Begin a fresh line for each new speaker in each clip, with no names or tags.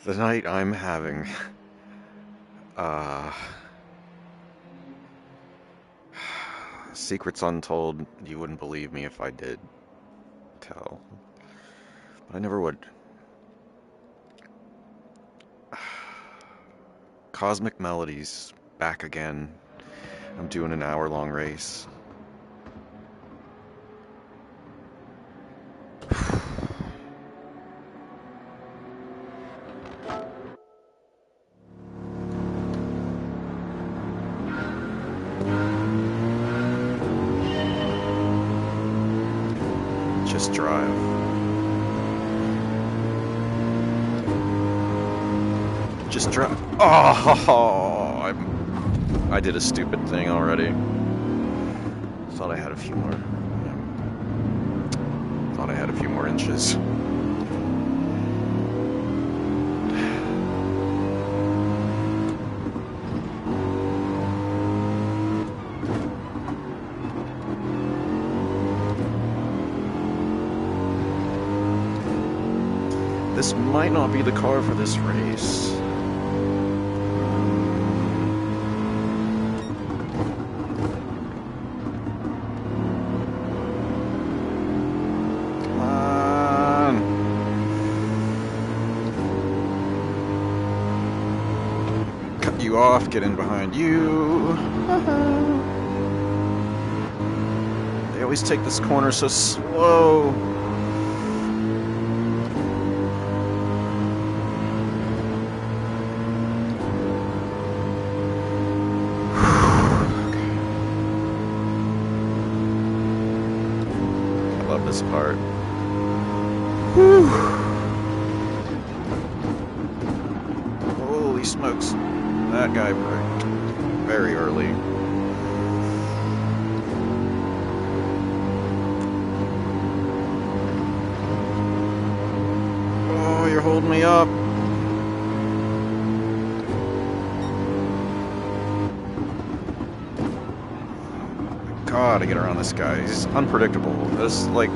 The night I'm having, uh, secrets untold. You wouldn't believe me if I did tell, but I never would. Cosmic Melodies, back again. I'm doing an hour-long race. Just drive. Just drive. Oh, I did a stupid thing already. Thought I had a few more. Thought I had a few more inches. This might not be the car for this race. Come on. Cut you off, get in behind you. They always take this corner so slow. This part. Whew. Holy smokes. That guy braked very early. Oh, you're holding me up. Gotta get around this guy. He's unpredictable. That's like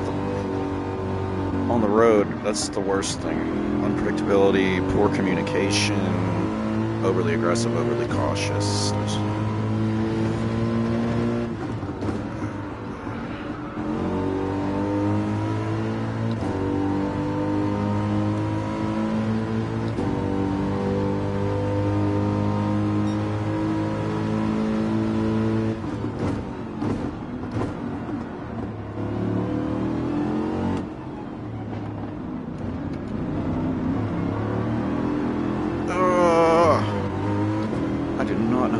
on the road, that's the worst thing. Unpredictability, poor communication, overly aggressive, overly cautious.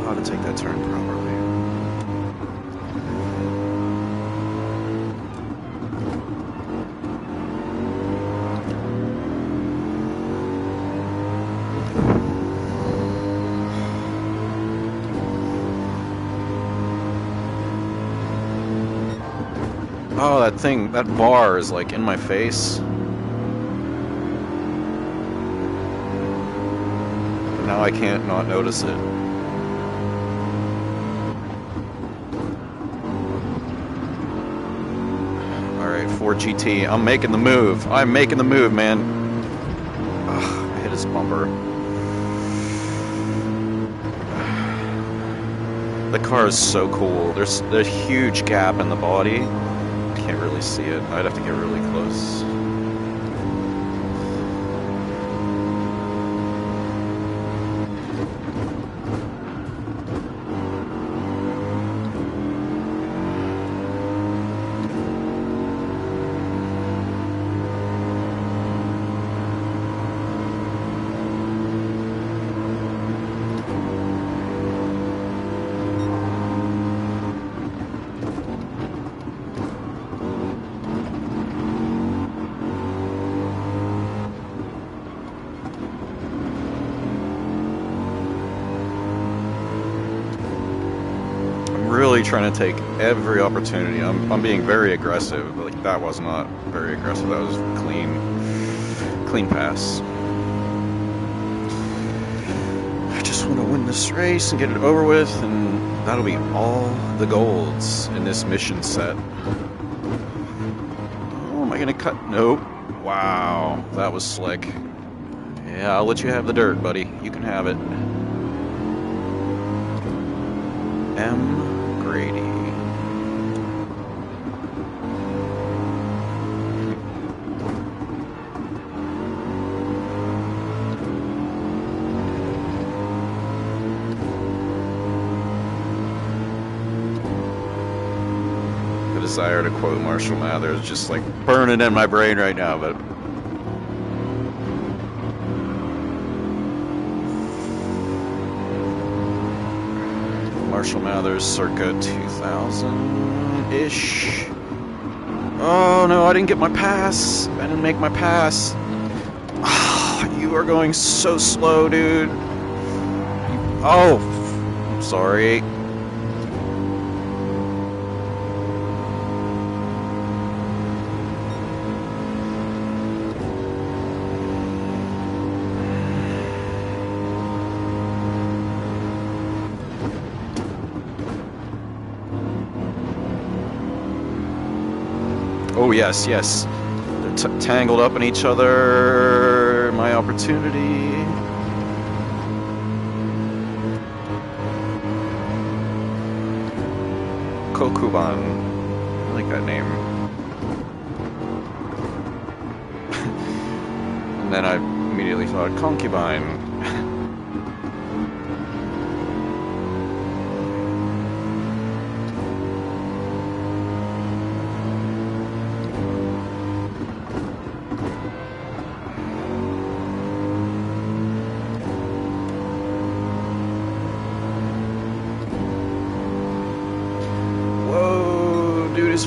To take that turn properly. Oh, that thing, that bar is like in my face. Now I can't not notice it. Ford GT. I'm making the move. I'm making the move, man. Ugh, I hit his bumper. The car is so cool. There's a huge gap in the body. Can't really see it. I'd have to get really close. Really trying to take every opportunity. I'm being very aggressive. Like, that was not very aggressive. That was clean pass. I just want to win this race and get it over with, and that'll be all the golds in this mission set. Oh, am I gonna cut? Nope. Wow, that was slick. Yeah, I'll let you have the dirt, buddy. You can have it. M. Grady. The desire to quote Marshall Mathers just like burning in my brain right now, but Marshall Mathers circa 2000-ish. Oh no, I didn't get my pass. I didn't make my pass. Oh, you are going so slow, dude. Oh, I'm sorry. Oh, yes, yes. They're tangled up in each other. My opportunity. Kokuban. I like that name. And then I immediately thought concubine.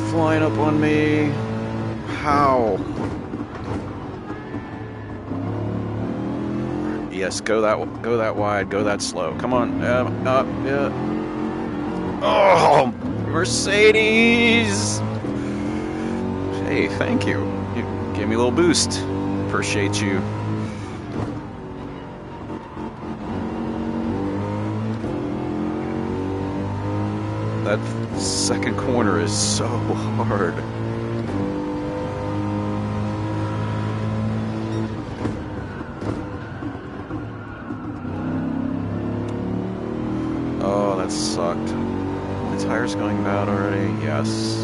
Flying up on me. How? Yes, go that wide, go that slow. Come on. Yeah. Oh, Mercedes. Hey, thank you. You gave me a little boost. Appreciate you. That second corner is so hard. Oh, that sucked. My tire's going bad already. Yes.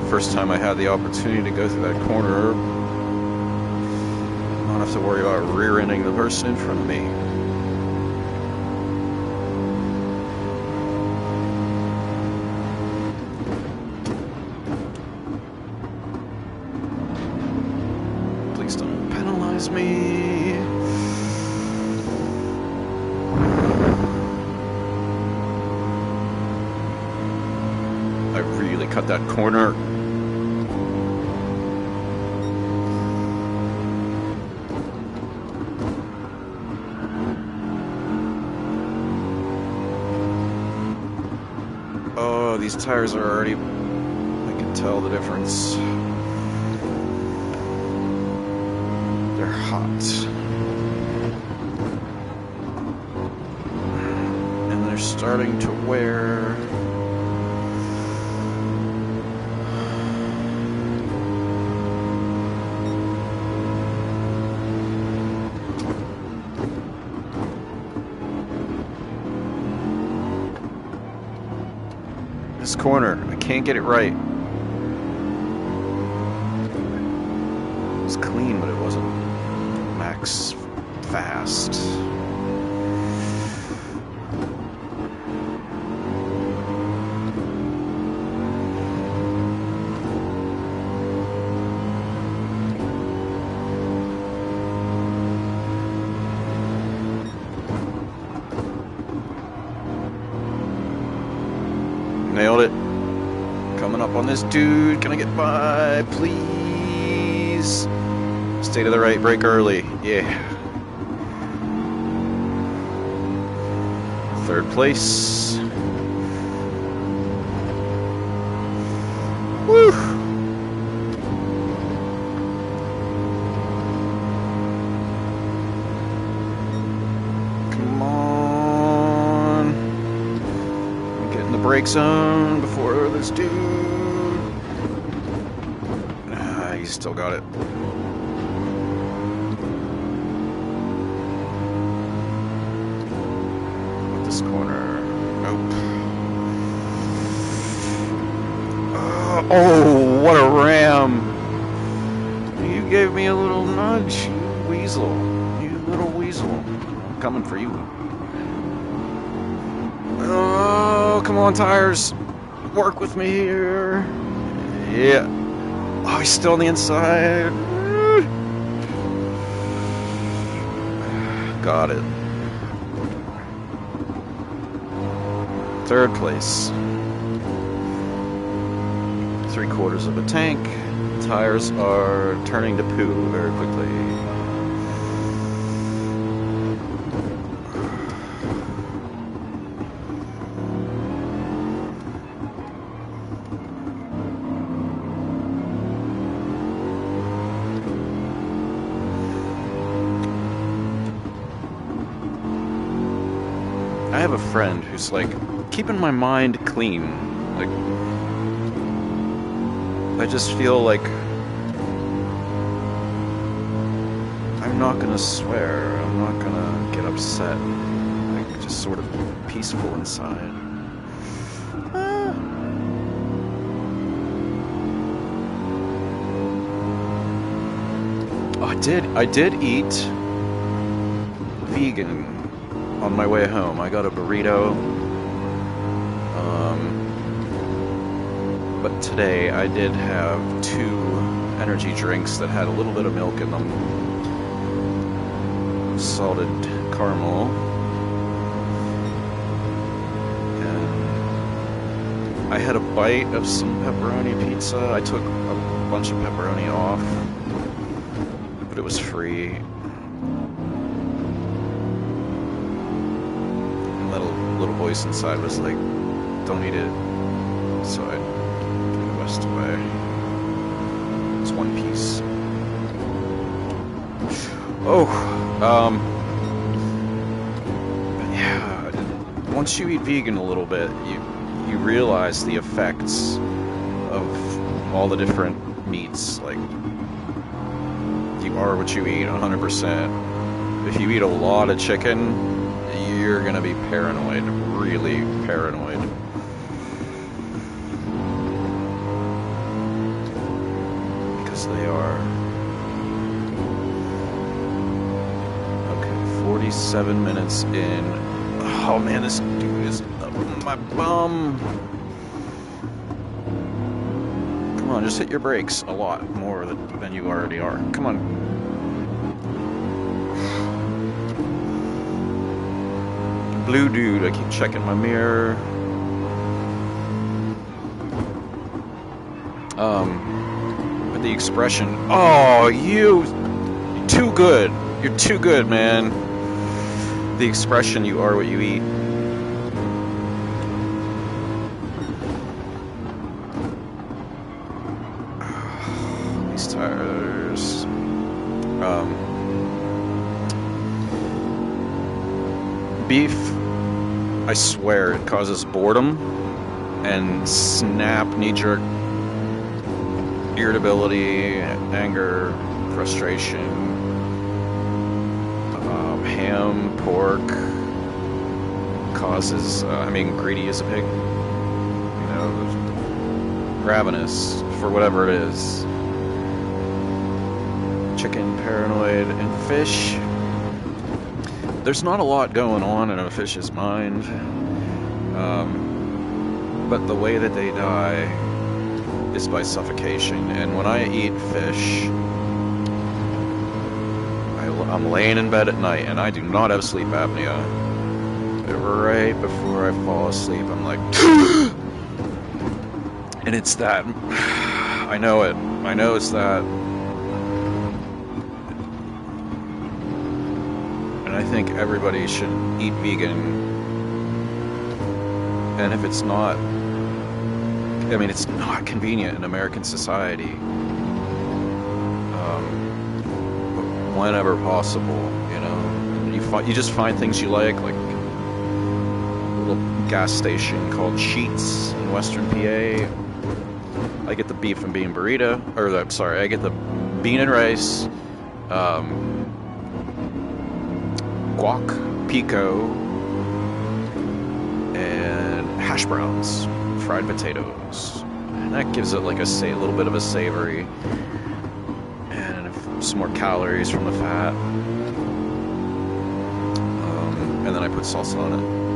First time I had the opportunity to go through that corner, I don't have to worry about rear-ending the person in front of me. Please don't penalize me. I really cut that corner. Oh, these tires are already, I can tell the difference. They're hot. And they're starting to wear. This corner, I can't get it right. It was clean, but it wasn't max fast. Nailed it. Coming up on this dude. Can I get by, please? Stay to the right, brake early. Yeah. Third place. Woo! brake zone before this dude. Ah, he's still got it. This corner. Nope. Oh, what a ram! You gave me a little nudge, you weasel. You little weasel. I'm coming for you. Oh, come on, tires. Work with me here. Yeah. Oh, he's still on the inside. Got it. Third place. 3/4 of a tank. Tires are turning to poo very quickly. I have a friend who's like, keeping my mind clean. Like, I just feel like I'm not gonna swear, I'm not gonna get upset. Like, just sort of peaceful inside. Oh, I did eat vegan on my way home. I got a burrito. But today I did have 2 energy drinks that had a little bit of milk in them. Salted caramel. And I had a bite of some pepperoni pizza. I took a bunch of pepperoni off, but it was free. And little voice inside was like, don't eat it. So I away. It's one piece. Oh, yeah. Once you eat vegan a little bit, you realize the effects of all the different meats. Like, you are what you eat 100%. If you eat a lot of chicken, you're gonna be paranoid, really paranoid. They are. Okay, 47 minutes in. Oh man, this dude is up my bum. Come on, just hit your brakes a lot more than you already are. Come on. Blue dude, I keep checking my mirror. The expression, oh, you're too good. You're too good, man. The expression, you are what you eat. These tires. Beef, I swear, it causes boredom and snap, knee-jerk irritability, anger, frustration. Ham, pork causes, greedy as a pig. You know, ravenous for whatever it is. Chicken, paranoid, and fish. There's not a lot going on in a fish's mind. But the way that they die is by suffocation. And when I eat fish, I'm laying in bed at night, and I do not have sleep apnea. Right before I fall asleep, I'm like, and it's that. I know it. I know it's that. And I think everybody should eat vegan. And if it's not, it's not convenient in American society. Whenever possible, you know, you just find things you like little gas station called Sheets in Western PA. I get the beef and bean burrito, or sorry, I get the bean and rice, guac, pico, and hash browns, fried potatoes. And that gives it like a little bit of a savory, and some more calories from the fat. And then I put salsa on it.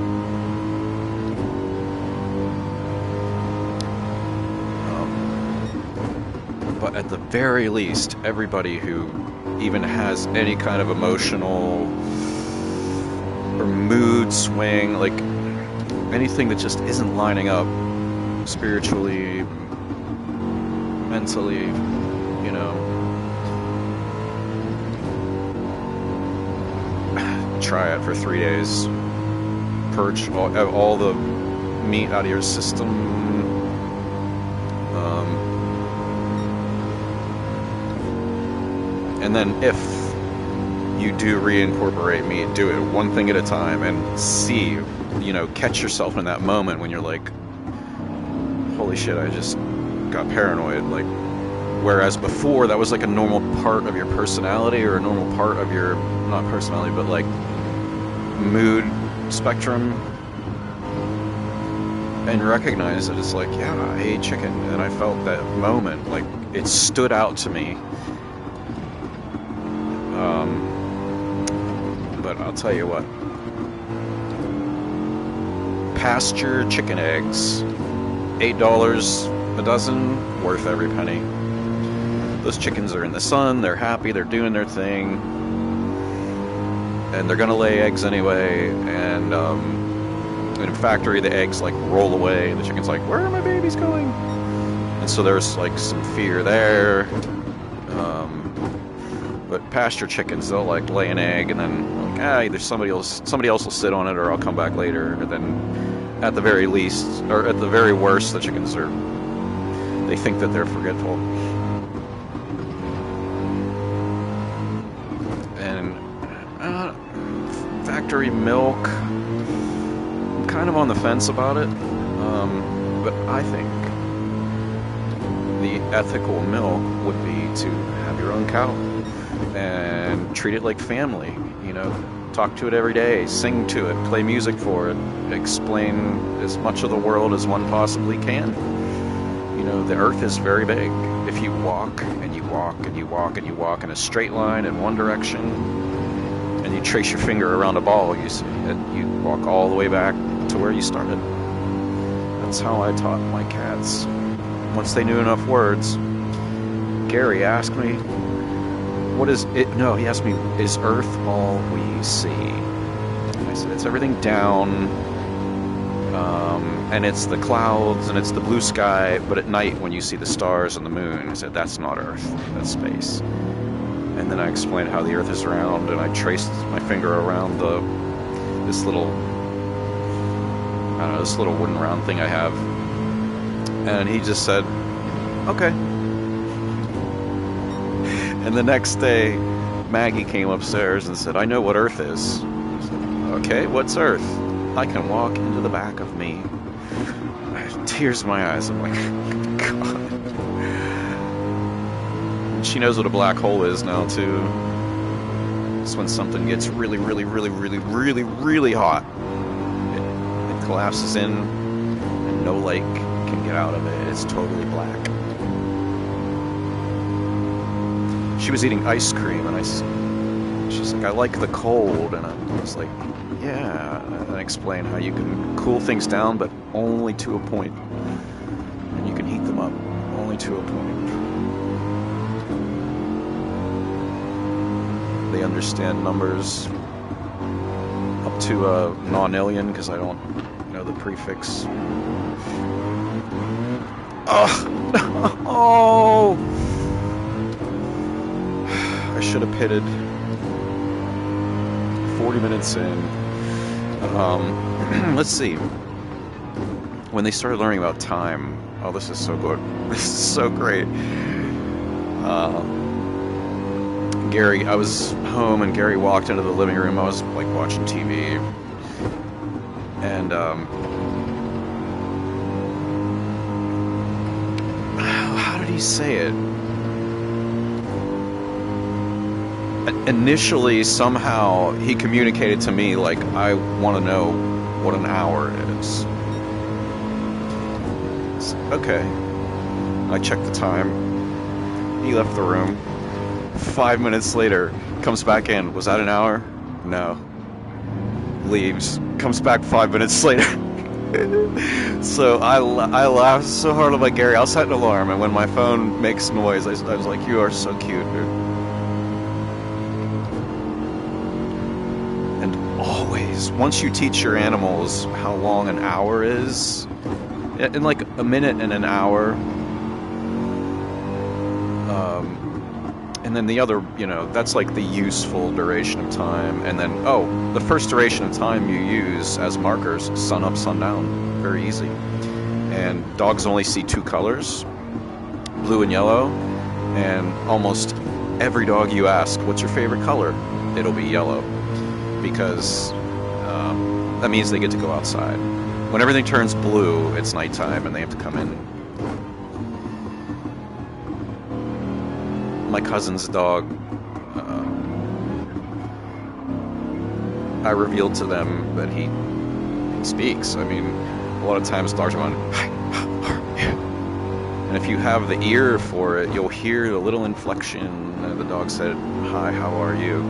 But at the very least, everybody who even has any kind of emotional or mood swing, like anything that just isn't lining up spiritually, mentally, you know, try it for 3 days. Purge all the meat out of your system. And then if you do reincorporate meat, do it one thing at a time and see, you know, catch yourself in that moment when you're like, holy shit, I just got paranoid. Like, whereas before that was like a normal part of your personality, or a normal part of your, not personality, but like mood spectrum, and recognize that it's like, yeah, I ate chicken, and I felt that moment, like it stood out to me. But I'll tell you what, pasture chicken eggs, $8 a dozen, worth every penny. Those chickens are in the sun, they're happy, they're doing their thing, and they're gonna lay eggs anyway. And in a factory, the eggs like roll away, and the chicken's like, where are my babies going? And so there's like some fear there. But pasture chickens, they'll like lay an egg, and then like, either somebody else will sit on it, or I'll come back later. And then at the very least, or at the very worst, the chickens they think that they're forgetful. And factory milk, I'm kind of on the fence about it, but I think the ethical milk would be to have your own cow and treat it like family, you know, talk to it every day, sing to it, play music for it, explain as much of the world as one possibly can. You know, the earth is very big. If you walk and you walk and you walk and you walk in a straight line in one direction, and you trace your finger around a ball, you see it, you walk all the way back to where you started. That's how I taught my cats. Once they knew enough words, Gary asked me, what is it? No, he asked me, is Earth all we see? And I said, it's everything down, and it's the clouds, and it's the blue sky, but at night when you see the stars and the moon, I said, that's not Earth, that's space. And then I explained how the Earth is round, and I traced my finger around this little, I don't know, this little wooden round thing I have. And he just said, okay. And the next day, Maggie came upstairs and said, I know what Earth is. I said, okay, what's Earth? I can walk into the back of me. Tears in my eyes. I'm like, God. And she knows what a black hole is now, too. It's when something gets really, really, really, really, really, really hot. It collapses in, and no light can get out of it. It's totally black. She was eating ice cream, and she's like, I like the cold, and I was like, yeah. And I explained how you can cool things down, but only to a point, and you can heat them up only to a point. They understand numbers up to a nonillion, because I don't know the prefix. Oh! I should have pitted 40 minutes in. Let's see. When they started learning about time, oh, this is so good. This is so great. Gary, I was home and Gary walked into the living room. I was like watching TV, and say it? Initially, somehow, he communicated to me, like, I want to know what an hour is. Okay. I checked the time. He left the room. 5 minutes later, comes back in. Was that an hour? No. Leaves. Comes back 5 minutes later. So I laughed so hard. I'm like, Gary, I'll set an alarm. And when my phone makes noise, I was like, you are so cute, dude. And always, once you teach your animals how long an hour is, in like a minute and an hour, and then the other, you know, that's like the useful duration of time. And then, oh, the first duration of time you use as markers, sun up, sun down. Very easy. And dogs only see two colors, blue and yellow. And almost every dog you ask, what's your favorite color? It'll be yellow. Because that means they get to go outside. When everything turns blue, it's nighttime and they have to come in. My cousin's dog, I revealed to them that he speaks. I mean, a lot of times dogs are going, hi, how are you? And if you have the ear for it, you'll hear the little inflection. The dog said, hi, how are you?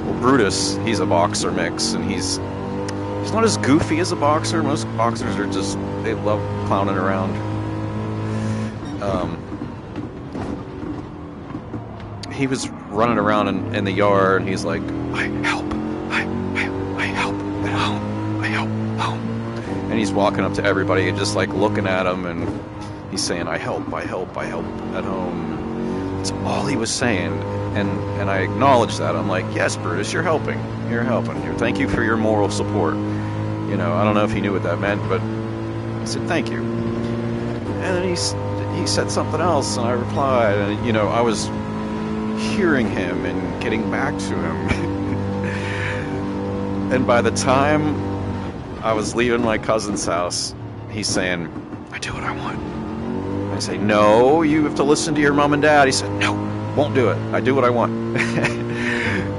Well, Brutus, he's a boxer mix, and he's not as goofy as a boxer. Most boxers are just, they love clowning around. He was running around in the yard, and he's like, I help at home, I help home. And he's walking up to everybody and just like looking at them, and he's saying, I help at home. That's all he was saying. And I acknowledge that. I'm like, yes, Brutus, you're helping. Thank you for your moral support. You know, I don't know if he knew what that meant, but I said, thank you. And then he said something else, and I replied, and, you know, I was hearing him and getting back to him. And by the time I was leaving my cousin's house, he's saying, I do what I want. I say, no, you have to listen to your mom and dad. He said, no, won't do it. I do what I want.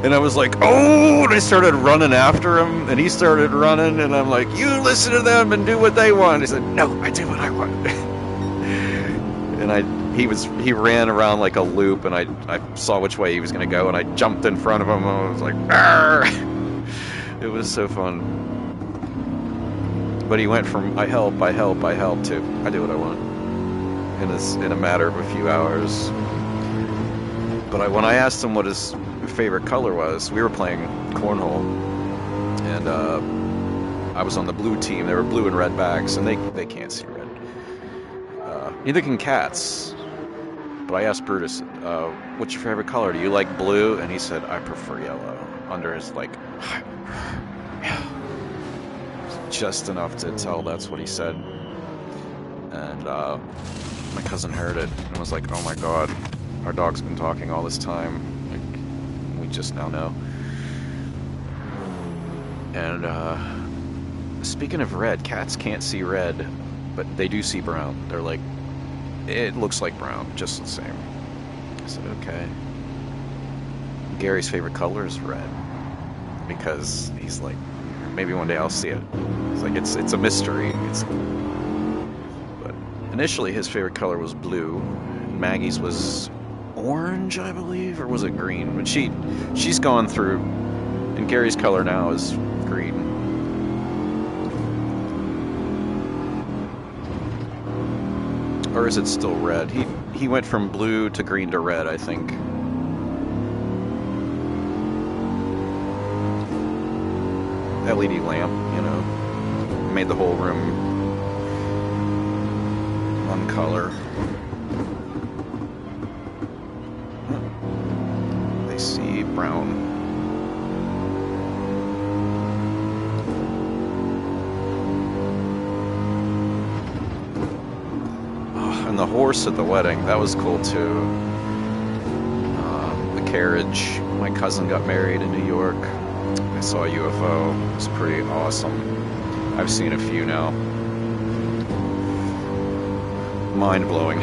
And I was like, oh, and I started running after him, and he started running, and I'm like, you listen to them and do what they want. He said, no, I do what I want. And he ran around like a loop, and I saw which way he was going to go, and I jumped in front of him, and I was like, argh! It was so fun. But he went from I help to I do what I want in a matter of a few hours. But when I asked him what his favorite color was, we were playing cornhole, and I was on the blue team. There were blue and red bags, and they can't see red. Neither can cats. But I asked Brutus, what's your favorite color? Do you like blue? And he said, I prefer yellow. Under his, like, just enough to tell that's what he said. And my cousin heard it and was like, oh my god, our dog's been talking all this time. Like, we just now know. And speaking of red, cats can't see red, but they do see brown. They're like, it looks like brown, just the same. I said, okay. Gary's favorite color is red, because he's like, maybe one day I'll see it. It's like, it's a mystery. But initially his favorite color was blue. Maggie's was orange, I believe, or was it green? But she's gone through, and Gary's color now is green. Or is it still red? He went from blue to green to red, I think. LED lamp, you know, made the whole room one color. They see brown. Oh, and the horse at the wedding, that was cool too. The carriage. My cousin got married in New York. I saw a UFO. It was pretty awesome. I've seen a few now. Mind-blowing.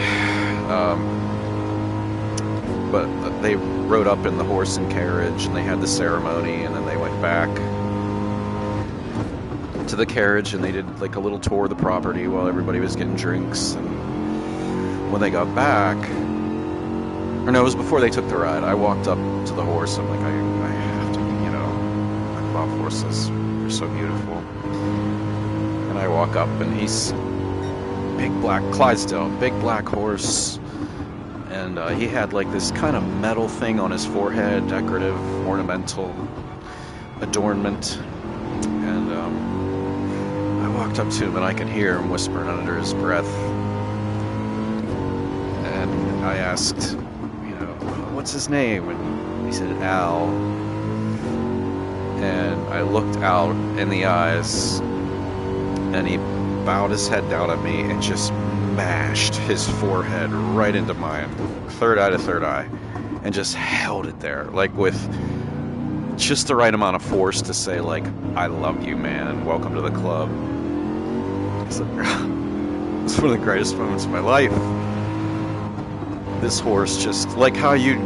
But they rode up in the horse and carriage, and they had the ceremony, and then they went back to the carriage, and they did like a little tour of the property while everybody was getting drinks. And when they got back, or no, it was before they took the ride, I walked up to the horse. I'm like, I have to, I love horses. They're so beautiful. And I walk up, and he's big black Clydesdale, big black horse. And he had like this kind of metal thing on his forehead, decorative, ornamental adornment. And I walked up to him, and I could hear him whispering under his breath. And I asked, what's his name? And he said, Al. And I looked out in the eyes, and he bowed his head down at me and just mashed his forehead right into mine, third eye to third eye, and just held it there, like with just the right amount of force to say, like, I love you, man, welcome to the club. It's one of the greatest moments of my life. This horse, just like how you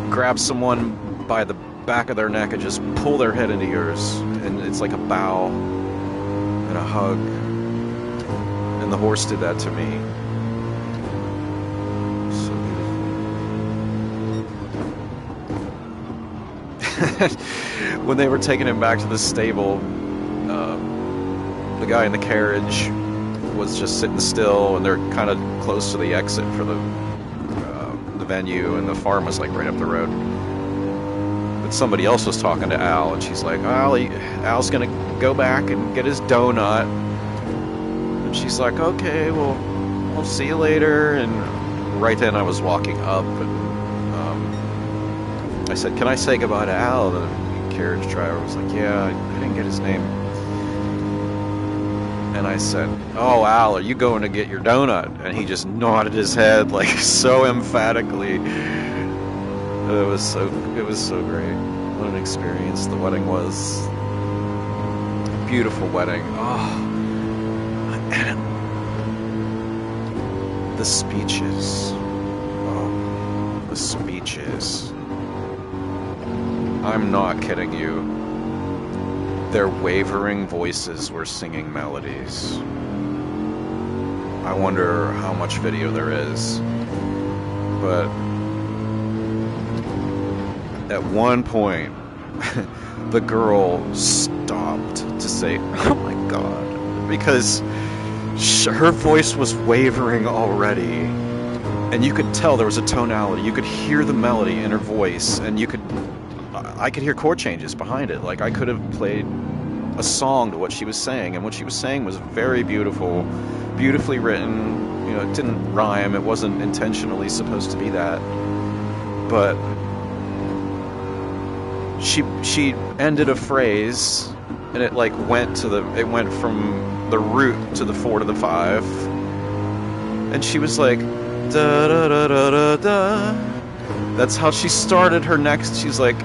grab someone by the back of their neck and just pull their head into yours, and it's like a bow and a hug. And the horse did that to me. So beautiful. When they were taking him back to the stable, the guy in the carriage was just sitting still, and they're kind of close to the exit for the venue, and the farm was like right up the road. But somebody else was talking to Al, and she's like, Al's gonna go back and get his donut. She's like, okay, well, we'll see you later. And right then I was walking up, and I said, can I say goodbye to Al? And the carriage driver was like, yeah, I didn't get his name. And I said, oh, Al, are you going to get your donut? And he just nodded his head, like, so emphatically. It was so great. What an experience the wedding was. Beautiful wedding. Oh. And the speeches. Oh, the speeches. I'm not kidding you. Their wavering voices were singing melodies. I wonder how much video there is. But at one point, the girl stopped to say, oh my God, because her voice was wavering already, and you could tell there was a tonality. You could hear the melody in her voice, and I could hear chord changes behind it. Like I could have played a song to what she was saying, and what she was saying was very beautiful, beautifully written. It didn't rhyme. It wasn't intentionally supposed to be that, but she ended a phrase, and it like went from the root to the 4 to the 5, and she was like, da da da da da da. That's how she started her next. She's like,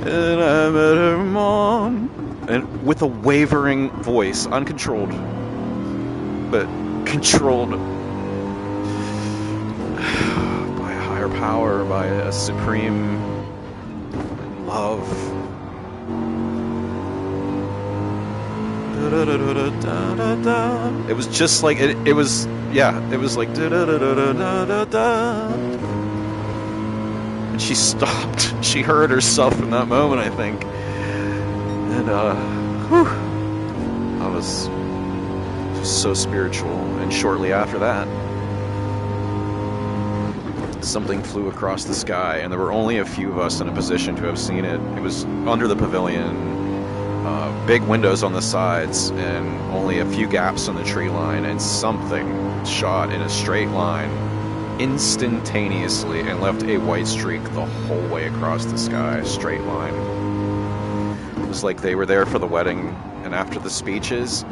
and I met her mom, and with a wavering voice, uncontrolled, but controlled by a higher power, by a supreme love. It was just like it was like and she stopped. She heard herself in that moment, I think. And I was so spiritual. And shortly after that, something flew across the sky, and there were only a few of us in a position to have seen it. It was under the pavilion, big windows on the sides, and only a few gaps in the tree line, and something shot in a straight line instantaneously and left a white streak the whole way across the sky, straight line. It was like they were there for the wedding, and after the speeches,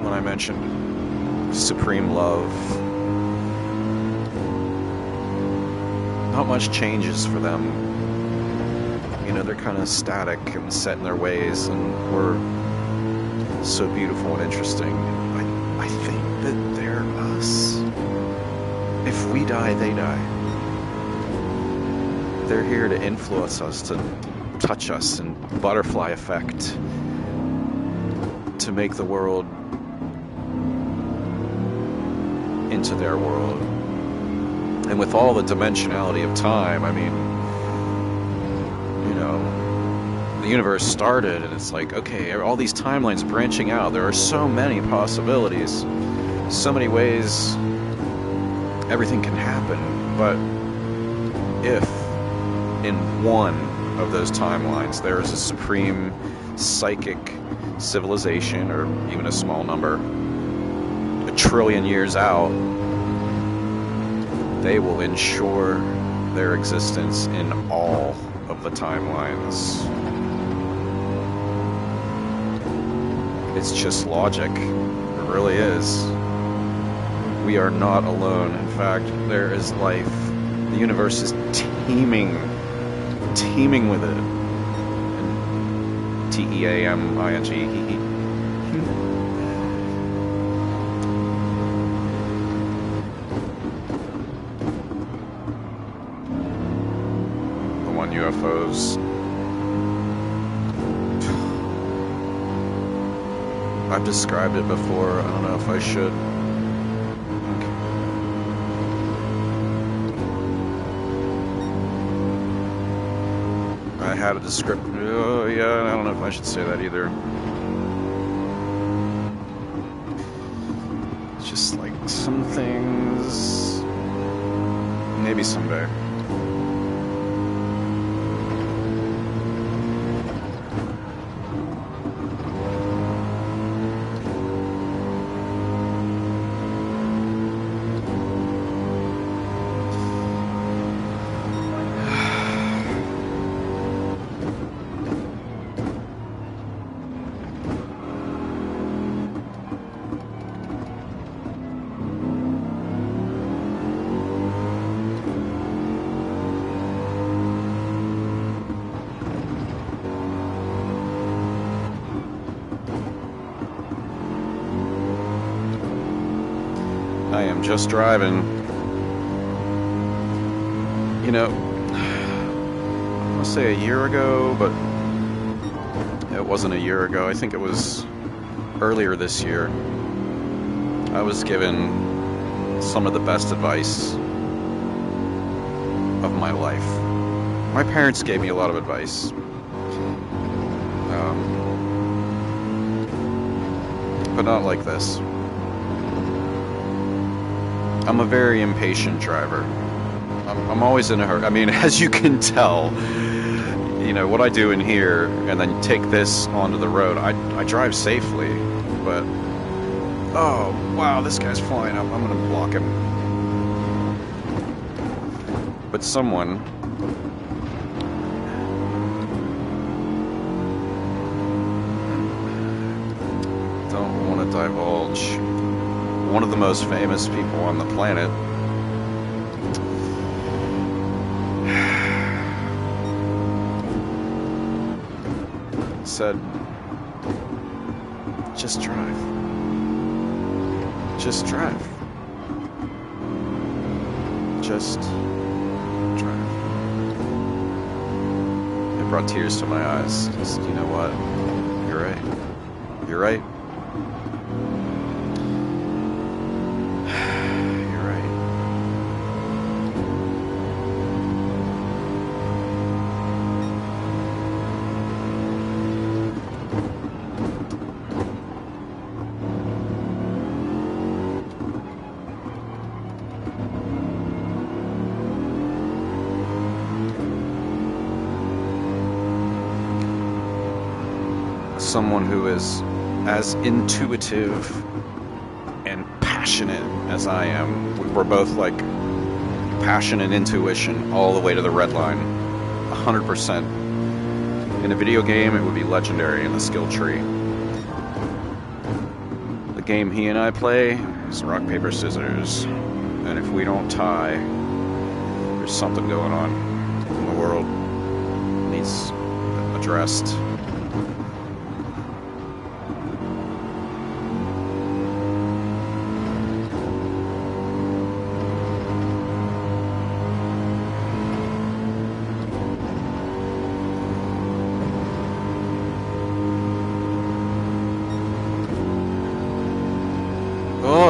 when I mentioned supreme love, not much changes for them. They're kind of static and set in their ways, and we're so beautiful and interesting. I think that they're if we die, they die. They're here to influence us, to touch us, and butterfly effect, to make the world into their world. And with all the dimensionality of time, I mean, you know, the universe started and it's like, okay, all these timelines branching out. There are so many possibilities, so many ways everything can happen. But if in one of those timelines there is a supreme psychic civilization, or even a small number, 1 trillion years out, they will ensure their existence in all of the timelines. It's just logic. It really is. We are not alone. In fact, there is life. The universe is teeming with it. Teaming. UFOs. I've described it before. I don't know if I should. I had a description. Oh, yeah, I don't know if I should say that either. It's just like some things. Maybe someday. I am just driving. You know, I want to say a year ago, but it wasn't a year ago. I think it was earlier this year. I was given some of the best advice of my life. My parents gave me a lot of advice. But not like this. I'm a very impatient driver. I'm always in a hurry. I mean, as you can tell, you know, what I do in here and then take this onto the road, I drive safely, but, oh, wow, this guy's flying up. I'm going to block him. But someone don't want to divulge. One of the most famous people on the planet said, just drive. Just drive. Just drive. It brought tears to my eyes. Just, you know what? You're right. You're right. Someone who is as intuitive and passionate as I am. We're both like passion and intuition all the way to the red line, 100%. In a video game, it would be legendary in the skill tree. The game he and I play is rock, paper, scissors. And if we don't tie, there's something going on in the world that needs addressed.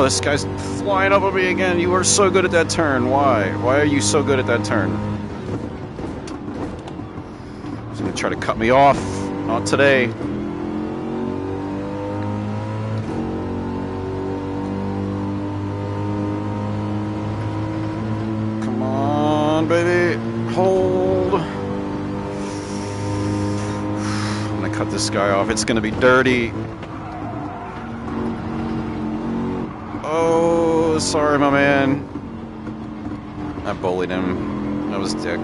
this guy's flying up on me again. You are so good at that turn. Why? Why are you so good at that turn? He's gonna try to cut me off. Not today. Come on, baby. Hold. I'm gonna cut this guy off. It's gonna be dirty. Oh, sorry, my man. I bullied him. That was dick.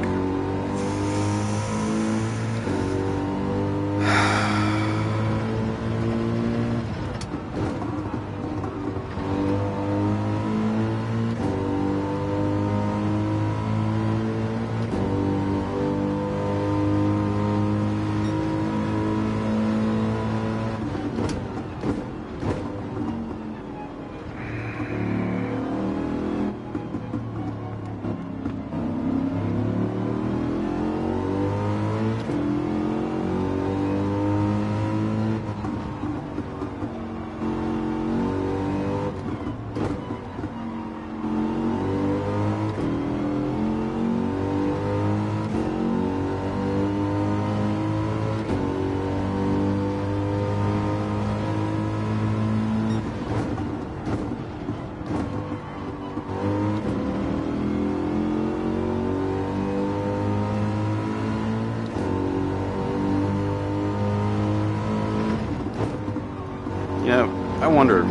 Yeah, I wondered,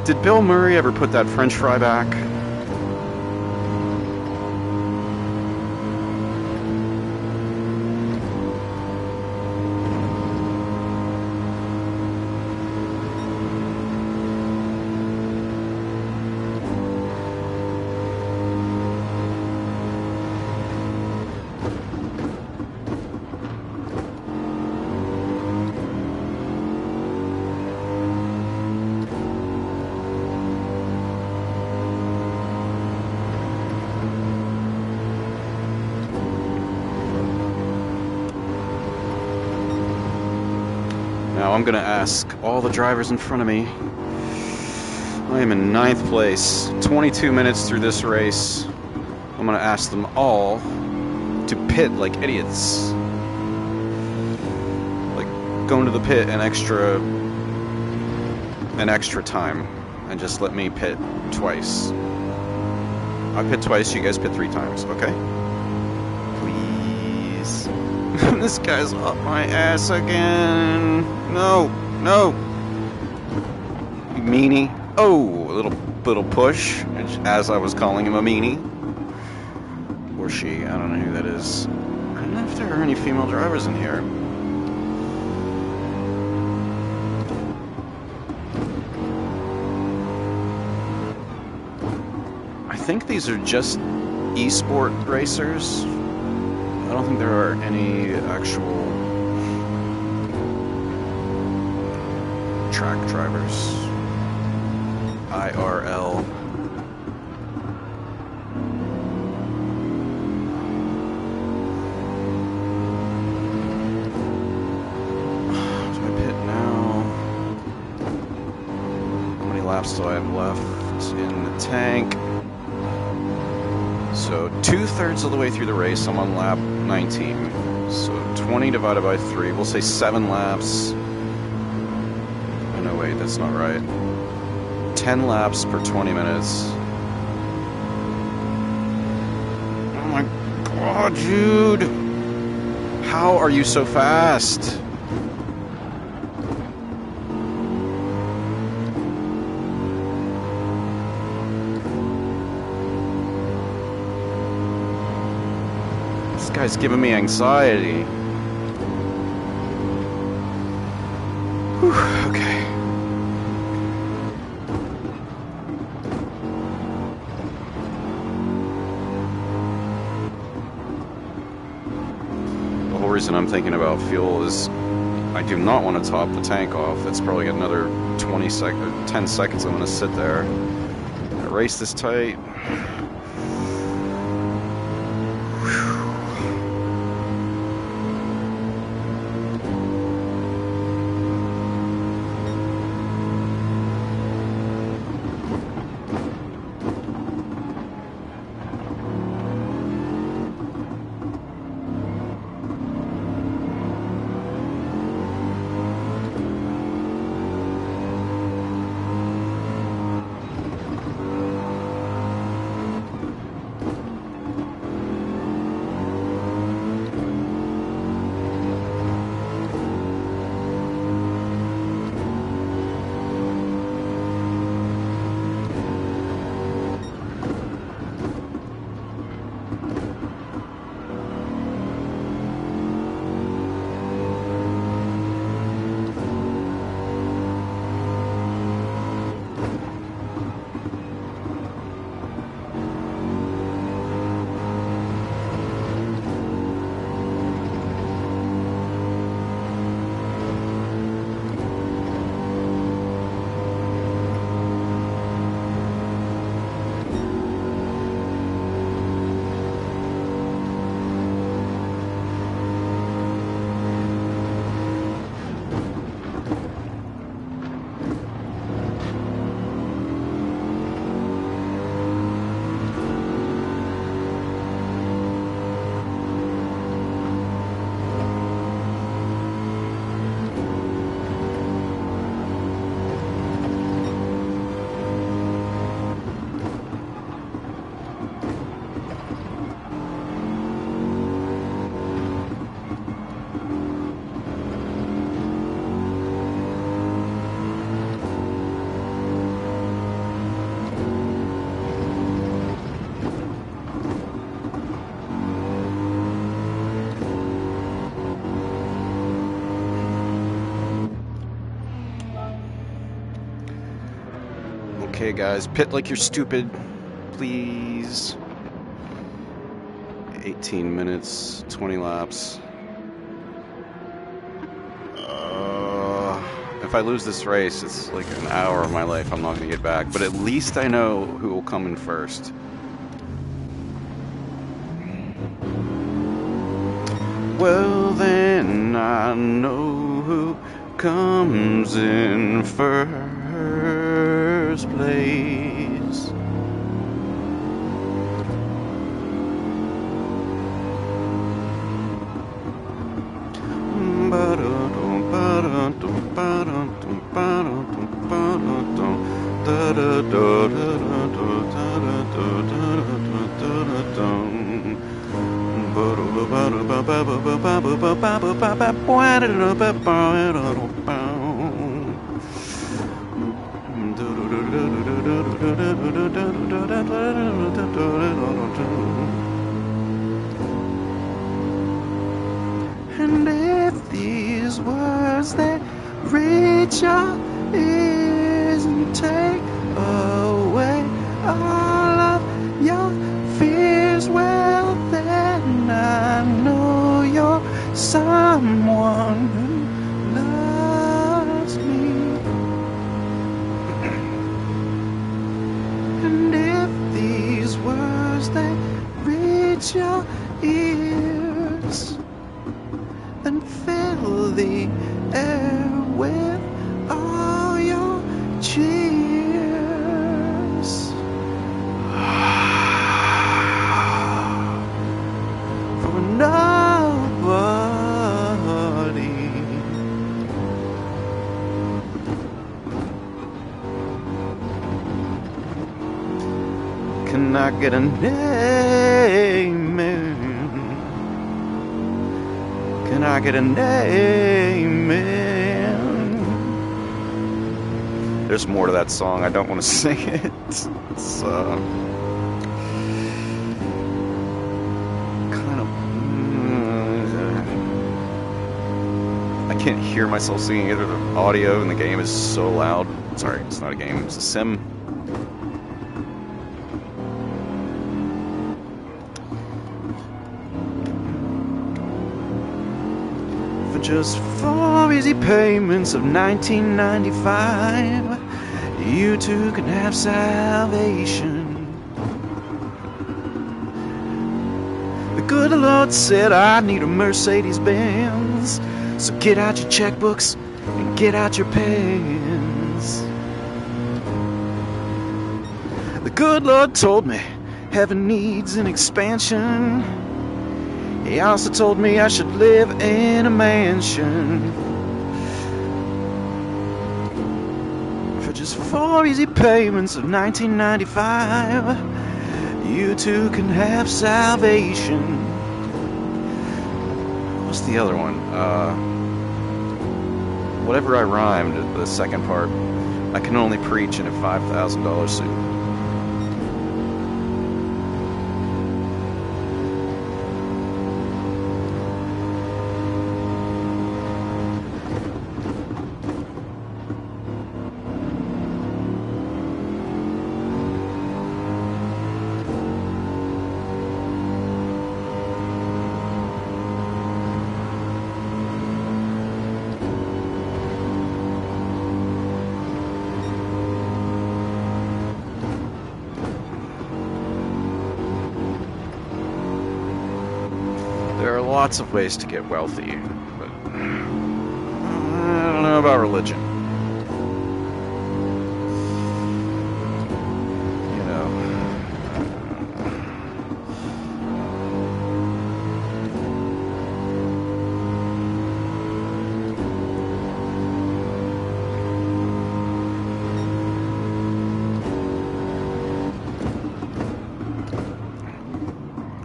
did Bill Murray ever put that French fry back? Now I'm gonna ask all the drivers in front of me. I am in 9th place, 22 minutes through this race. I'm gonna ask them all to pit like idiots. Like going to the pit an extra time and just let me pit twice. I pit twice, you guys pit 3 times, okay? Please. This guy's up my ass again. No, no. You meanie. Oh, a little push, as I was calling him a meanie. Or she, I don't know who that is. I don't know if there are any female drivers in here. I think these are just e-sport racers. I don't think there are any actual track drivers. IRL. Do I pit now? How many laps do I have left in the tank? So 2/3 of the way through the race, I'm on lap 19. So 20 divided by 3, we'll say 7 laps. Oh, no, wait, that's not right. 10 laps per 20 minutes. Oh my god, dude! How are you so fast? This guy's giving me anxiety. Whew, okay. The whole reason I'm thinking about fuel is I do not want to top the tank off. It's probably another 10 seconds I'm going to sit there. I race this tight. Okay, guys, pit like you're stupid, please. 18 minutes, 20 laps. If I lose this race, it's like an hour of my life I'm not going to get back. But at least I know who will come in first. Well, then I know who comes in first place. And if these words that reach your ears and take away all of your fears, well then I know you're someone who loves me. And if these words that reach your ears, then fill the air with all your cheers. For nobody can I get an amen? Can I get an amen? There's more to that song. I don't want to sing it. It's kind of... I can't hear myself singing it. The audio in the game is so loud. Sorry, it's not a game. It's a sim. Just 4 easy payments of $19.95, you too can have salvation. The good Lord said I need a Mercedes-Benz, so get out your checkbooks and get out your pens. The good Lord told me heaven needs an expansion. He also told me I should live in a mansion. For just 4 easy payments of $19.95, you too can have salvation. What's the other one? Whatever I rhymed, the second part. I can only preach in a $5,000 suit. There are lots of ways to get wealthy, but I don't know about religion. You know.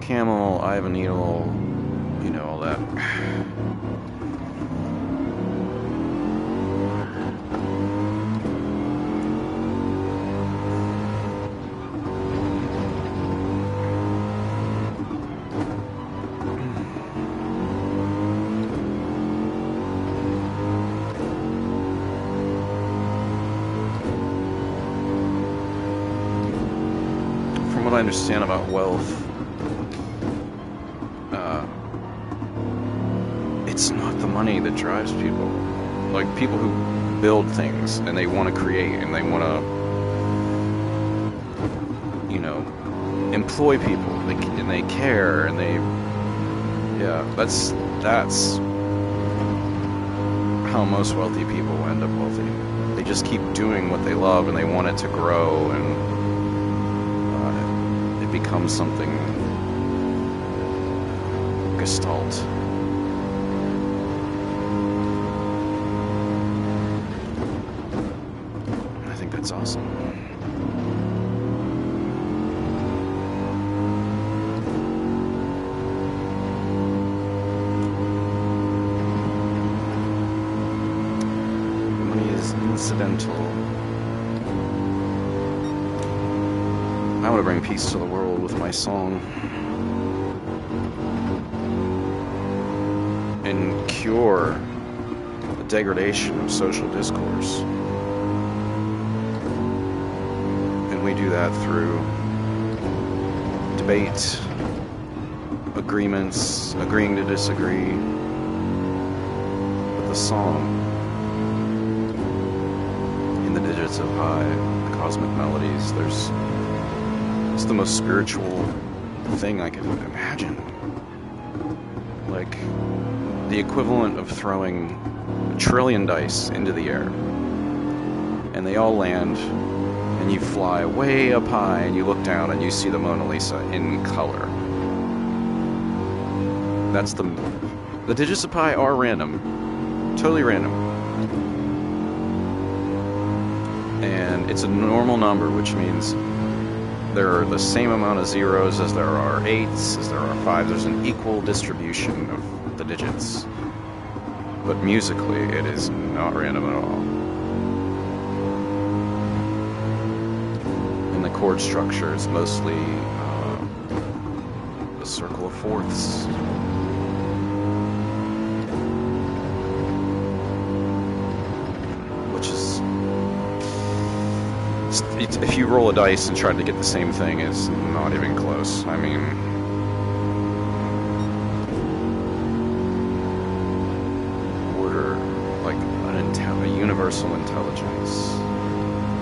Camel, I have a needle. You know, all that. from what I understand about wealth, it's not the money that drives people. Like, people who build things and they want to create and they want to, you know, employ people, and they care, and they, yeah, that's how most wealthy people end up wealthy. They just keep doing what they love and they want it to grow, and it becomes something gestalt. I think that's awesome. Incidental. I want to bring peace to the world with my song and cure the degradation of social discourse. And we do that through debate, agreements, agreeing to disagree, with the song. The digits of high, the cosmic melodies. It's the most spiritual thing I could imagine. Like the equivalent of throwing 1 trillion dice into the air, and they all land, and you fly way up high, and you look down, and you see the Mona Lisa in color. That's the digits of pi are random, totally random. And it's a normal number, which means there are the same amount of zeros as there are 8s, as there are 5s. There's an equal distribution of the digits. But musically, it is not random at all. And the chord structure is mostly the circle of fourths. Which is... if you roll a dice and try to get the same thing, it's not even close. I mean, order, like a universal intelligence,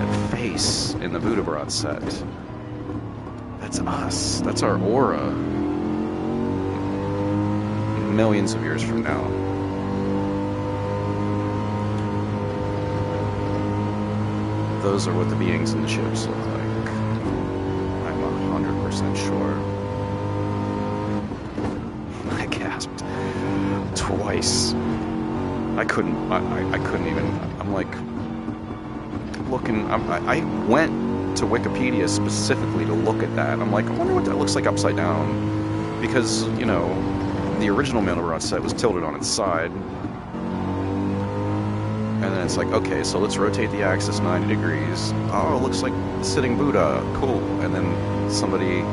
and face in the Buddha-Brat set. That's us. That's our aura. Millions of years from now. Those are what the beings in the ships look like. I'm 100% sure. I gasped twice. I couldn't even. I'm like looking. I went to Wikipedia specifically to look at that. I'm like, I wonder what that looks like upside down, because you know, the original Buddha-Brat set was tilted on its side. And then it's like, okay, so let's rotate the axis 90 degrees. Oh, it looks like sitting Buddha. Cool. And then somebody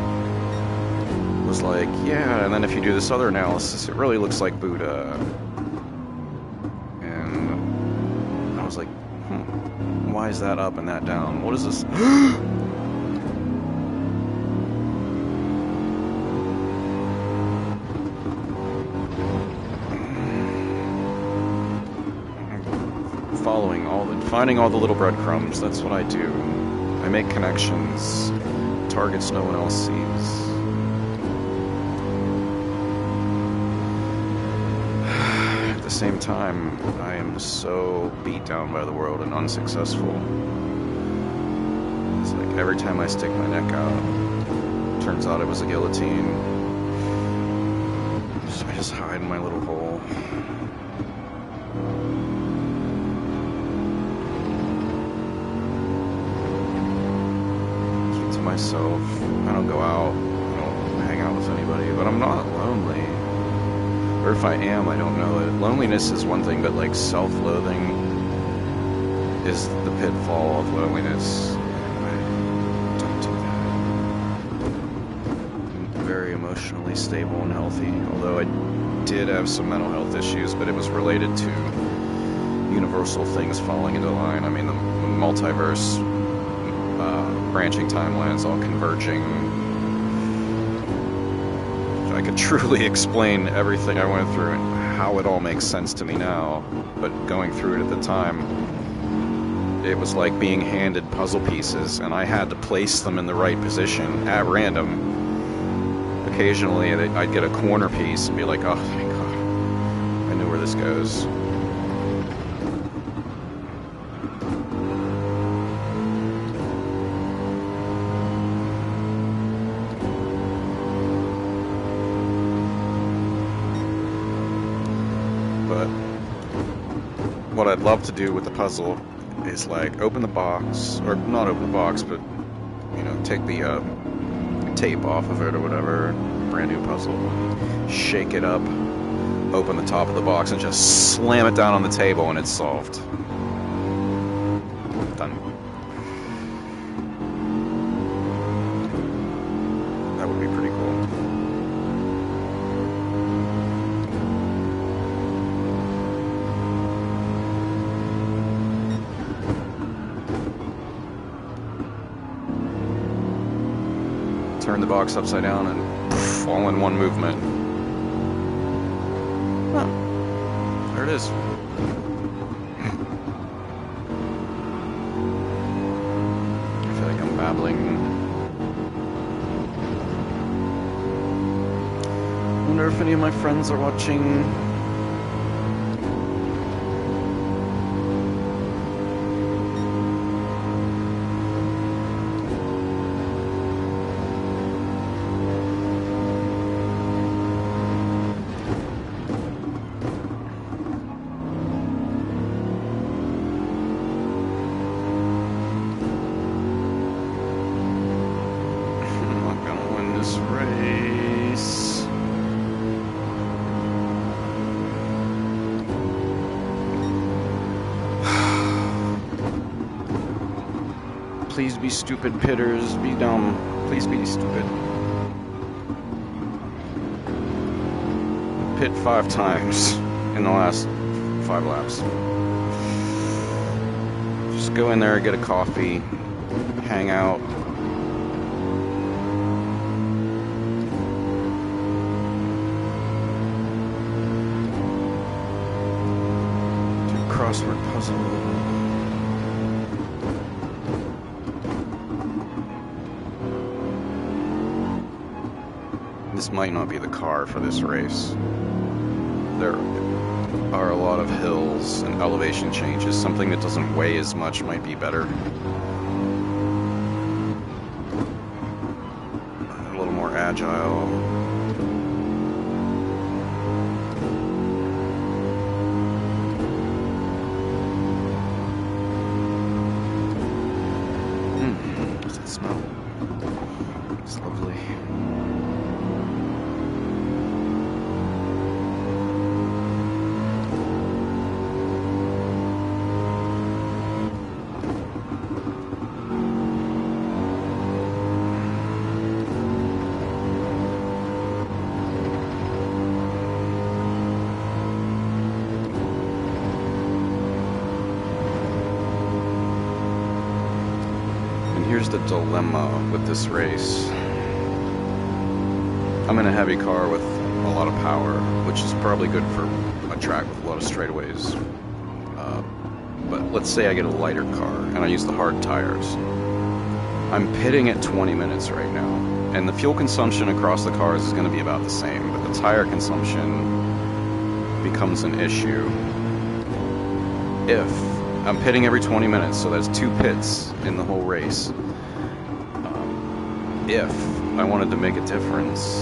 was like, yeah, and then if you do this other analysis, it really looks like Buddha. And I was like, why is that up and that down? What is this? Finding all the little breadcrumbs, that's what I do. I make connections, targets no one else sees. At the same time, I am so beat down by the world and unsuccessful. It's like every time I stick my neck out, turns out it was a guillotine. So I just hide in my little hole. Myself. I don't go out, I don't hang out with anybody, but I'm not lonely. Or if I am, I don't know it. Loneliness is one thing, but like self-loathing is the pitfall of loneliness. I don't do that. I'm very emotionally stable and healthy, although I did have some mental health issues, but it was related to universal things falling into line. I mean, the multiverse branching timelines all converging. I could truly explain everything I went through and how it all makes sense to me now, but going through it at the time, it was like being handed puzzle pieces, and I had to place them in the right position at random. Occasionally, I'd get a corner piece and be like, oh, thank God, I knew where this goes. But what I'd love to do with the puzzle is like open the box, or not open the box, but you know, take the tape off of it or whatever, brand new puzzle, shake it up, open the top of the box, and just slam it down on the table, and it's solved. Done. That would be pretty cool. Turn the box upside down and poof, all in one movement. Oh, there it is. I feel like I'm babbling. I wonder if any of my friends are watching. Race. Please be stupid, pitters. Be dumb. Please be stupid. Pit 5 times in the last 5 laps. Just go in there, get a coffee, hang out. Crossword puzzle. This might not be the car for this race. There are a lot of hills and elevation changes. Something that doesn't weigh as much might be better. A little more agile. Smell. It's lovely. Here's the dilemma with this race. I'm in a heavy car with a lot of power, which is probably good for a track with a lot of straightaways. But let's say I get a lighter car and I use the hard tires. I'm pitting at 20 minutes right now, and the fuel consumption across the cars is going to be about the same, but the tire consumption becomes an issue. If I'm pitting every 20 minutes, so that's 2 pits in the whole race. If I wanted to make a difference,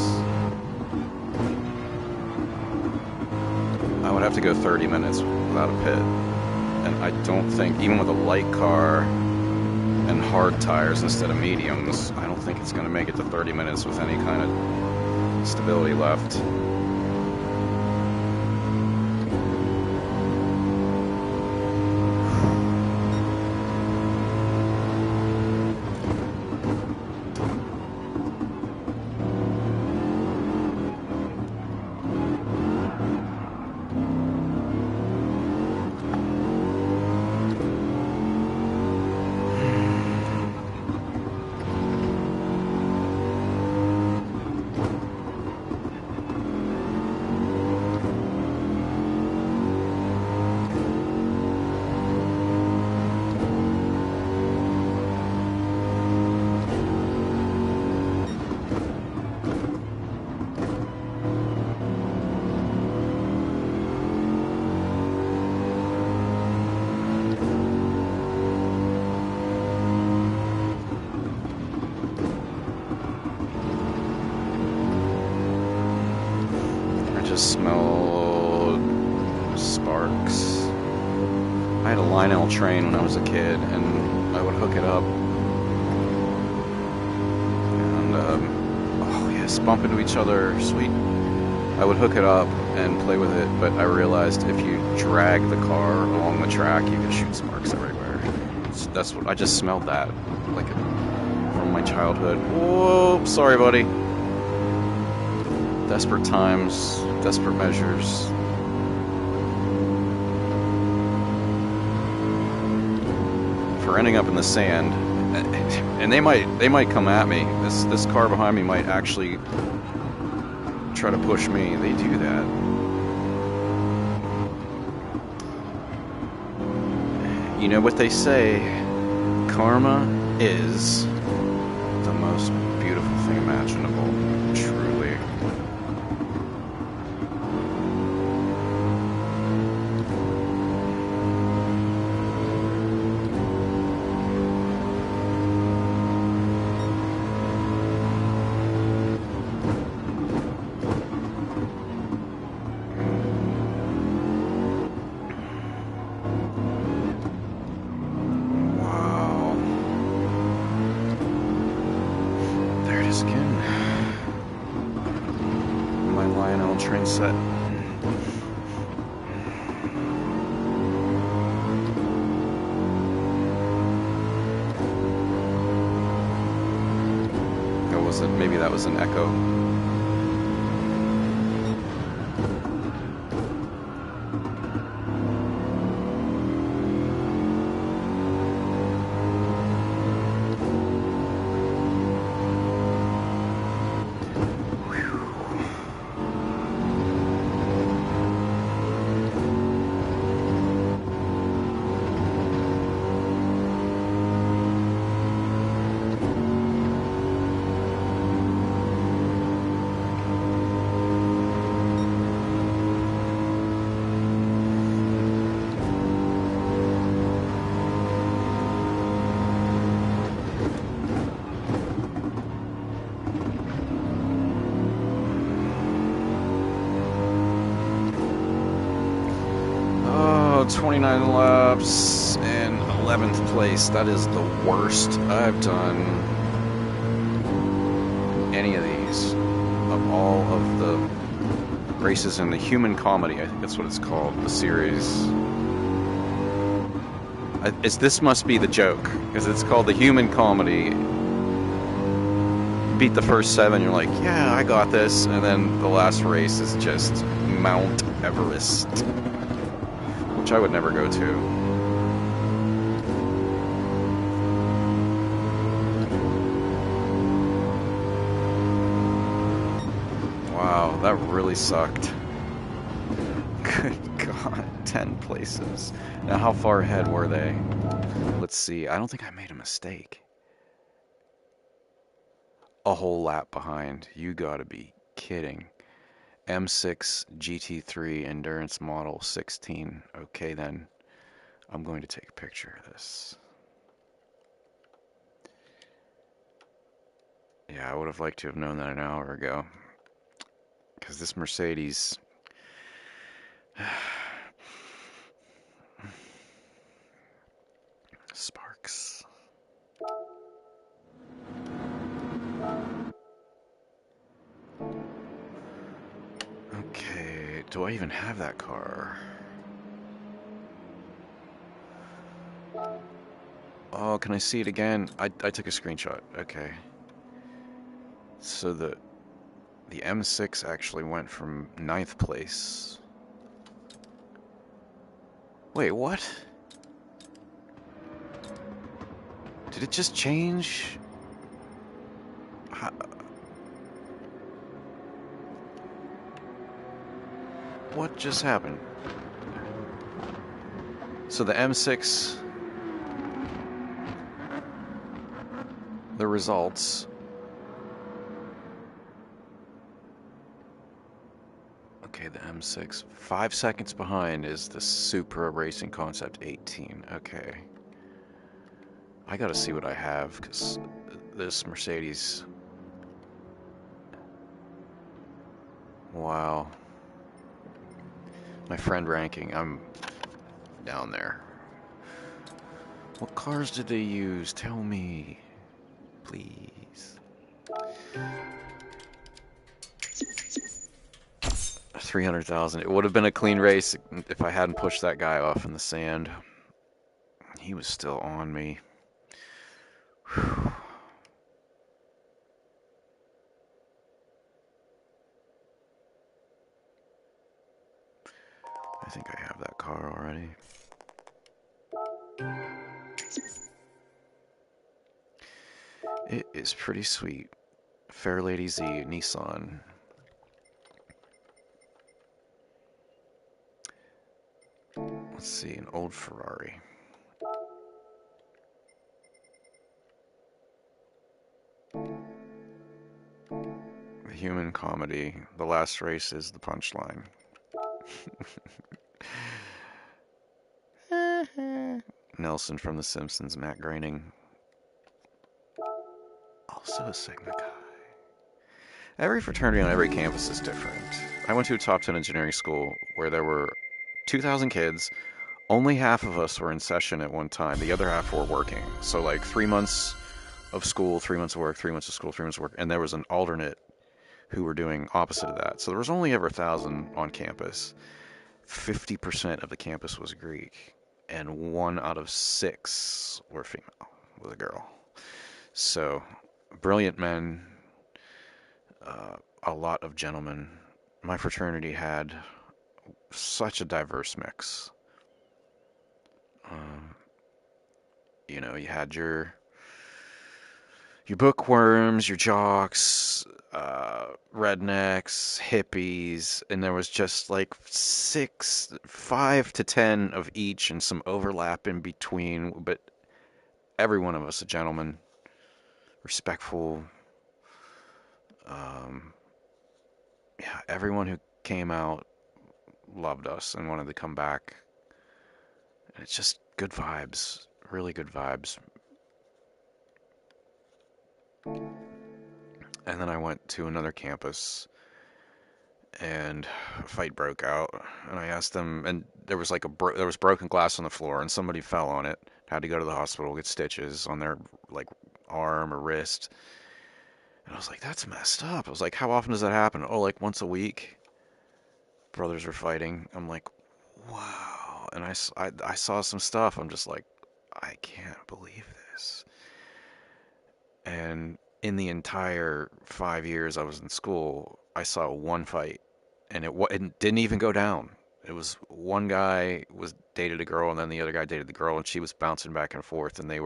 I would have to go 30 minutes without a pit. And I don't think, even with a light car and hard tires instead of mediums, I don't think it's going to make it to 30 minutes with any kind of stability left. just smelled sparks. I had a Lionel train when I was a kid, and I would hook it up. And, oh yes, bump into each other, sweet. I would hook it up and play with it, but I realized if you drag the car along the track, you can shoot sparks everywhere. That's what, I just smelled that, like from my childhood. Whoa, sorry buddy. Desperate times, desperate measures. For ending up in the sand, and they might come at me. This car behind me might actually try to push me. They do that. You know what they say, karma is the most beautiful thing imaginable, truly. Train set. Or was it, maybe that was an echo. Oh, 29 laps and 11th place. That is the worst I've done any of these. Of all of the races in the Human Comedy, I think that's what it's called, the series. This must be the joke, because it's called the Human Comedy. You beat the first 7, you're like, yeah, I got this, and then the last race is just Mount Everest, which I would never go to. Wow, that really sucked. Good God, 10 places. Now, how far ahead were they? Let's see. I don't think I made a mistake. A whole lap behind. You gotta be kidding. M6 GT3 Endurance Model 16. Okay, then. I'm going to take a picture of this. Yeah, I would have liked to have known that an hour ago. Because this Mercedes... Sparks. Okay, do I even have that car? Oh, can I see it again? I took a screenshot. Okay. So the M6 actually went from 9th place. Wait, what? Did it just change? How? What just happened? So the M6, the results. Okay, the M6. 5 seconds behind is the Supra Racing Concept 18. Okay. I gotta see what I have, because this Mercedes... Wow. My friend ranking, I'm down there. What cars did they use? Tell me, please. 300,000. It would have been a clean race if I hadn't pushed that guy off in the sand. He was still on me. Whew. I think I have that car already. It is pretty sweet. Fairlady Z, Nissan. Let's see, an old Ferrari. The human comedy. The last race is the punchline. Nelson from The Simpsons, Matt Groening. Also a Sigma guy. Every fraternity on every campus is different. I went to a top 10 engineering school where there were 2,000 kids. Only half of us were in session at one time. The other half were working. So like 3 months of school, 3 months of work, 3 months of school, 3 months of work. And there was an alternate who were doing opposite of that. So there was only ever 1,000 on campus. 50% of the campus was Greek. And 1 out of 6 were female, was a girl. So brilliant men, a lot of gentlemen. My fraternity had such a diverse mix. You know, you had your bookworms, your jocks, rednecks, hippies, and there was just like 5 to 10 of each and some overlap in between, but every one of us a gentleman, respectful. Yeah, everyone who came out loved us and wanted to come back. And it's just good vibes, really good vibes. And then I went to another campus and a fight broke out, and I asked them, and there was like there was broken glass on the floor and somebody fell on it, had to go to the hospital, get stitches on their like arm or wrist. And I was like, that's messed up. I was like, how often does that happen? Oh, like once a week. Brothers were fighting. I'm like, wow. And I saw some stuff. I'm just like, I can't believe this. And in the entire 5 years I was in school, I saw one fight, and it didn't even go down. It was one guy was dated a girl, and then the other guy dated the girl, and she was bouncing back and forth, and they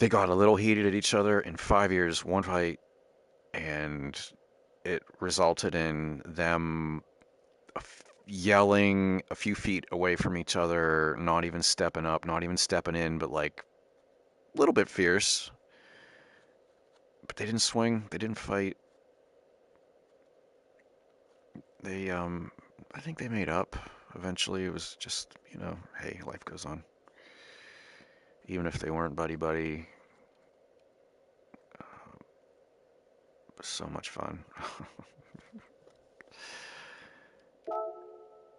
got a little heated at each other. In 5 years, one fight, and it resulted in them yelling a few feet away from each other, not even stepping up, not even stepping in, but like a little bit fierce. But they didn't swing, they didn't fight. I think they made up. Eventually, it was just, hey, life goes on. Even if they weren't buddy-buddy, it was so much fun.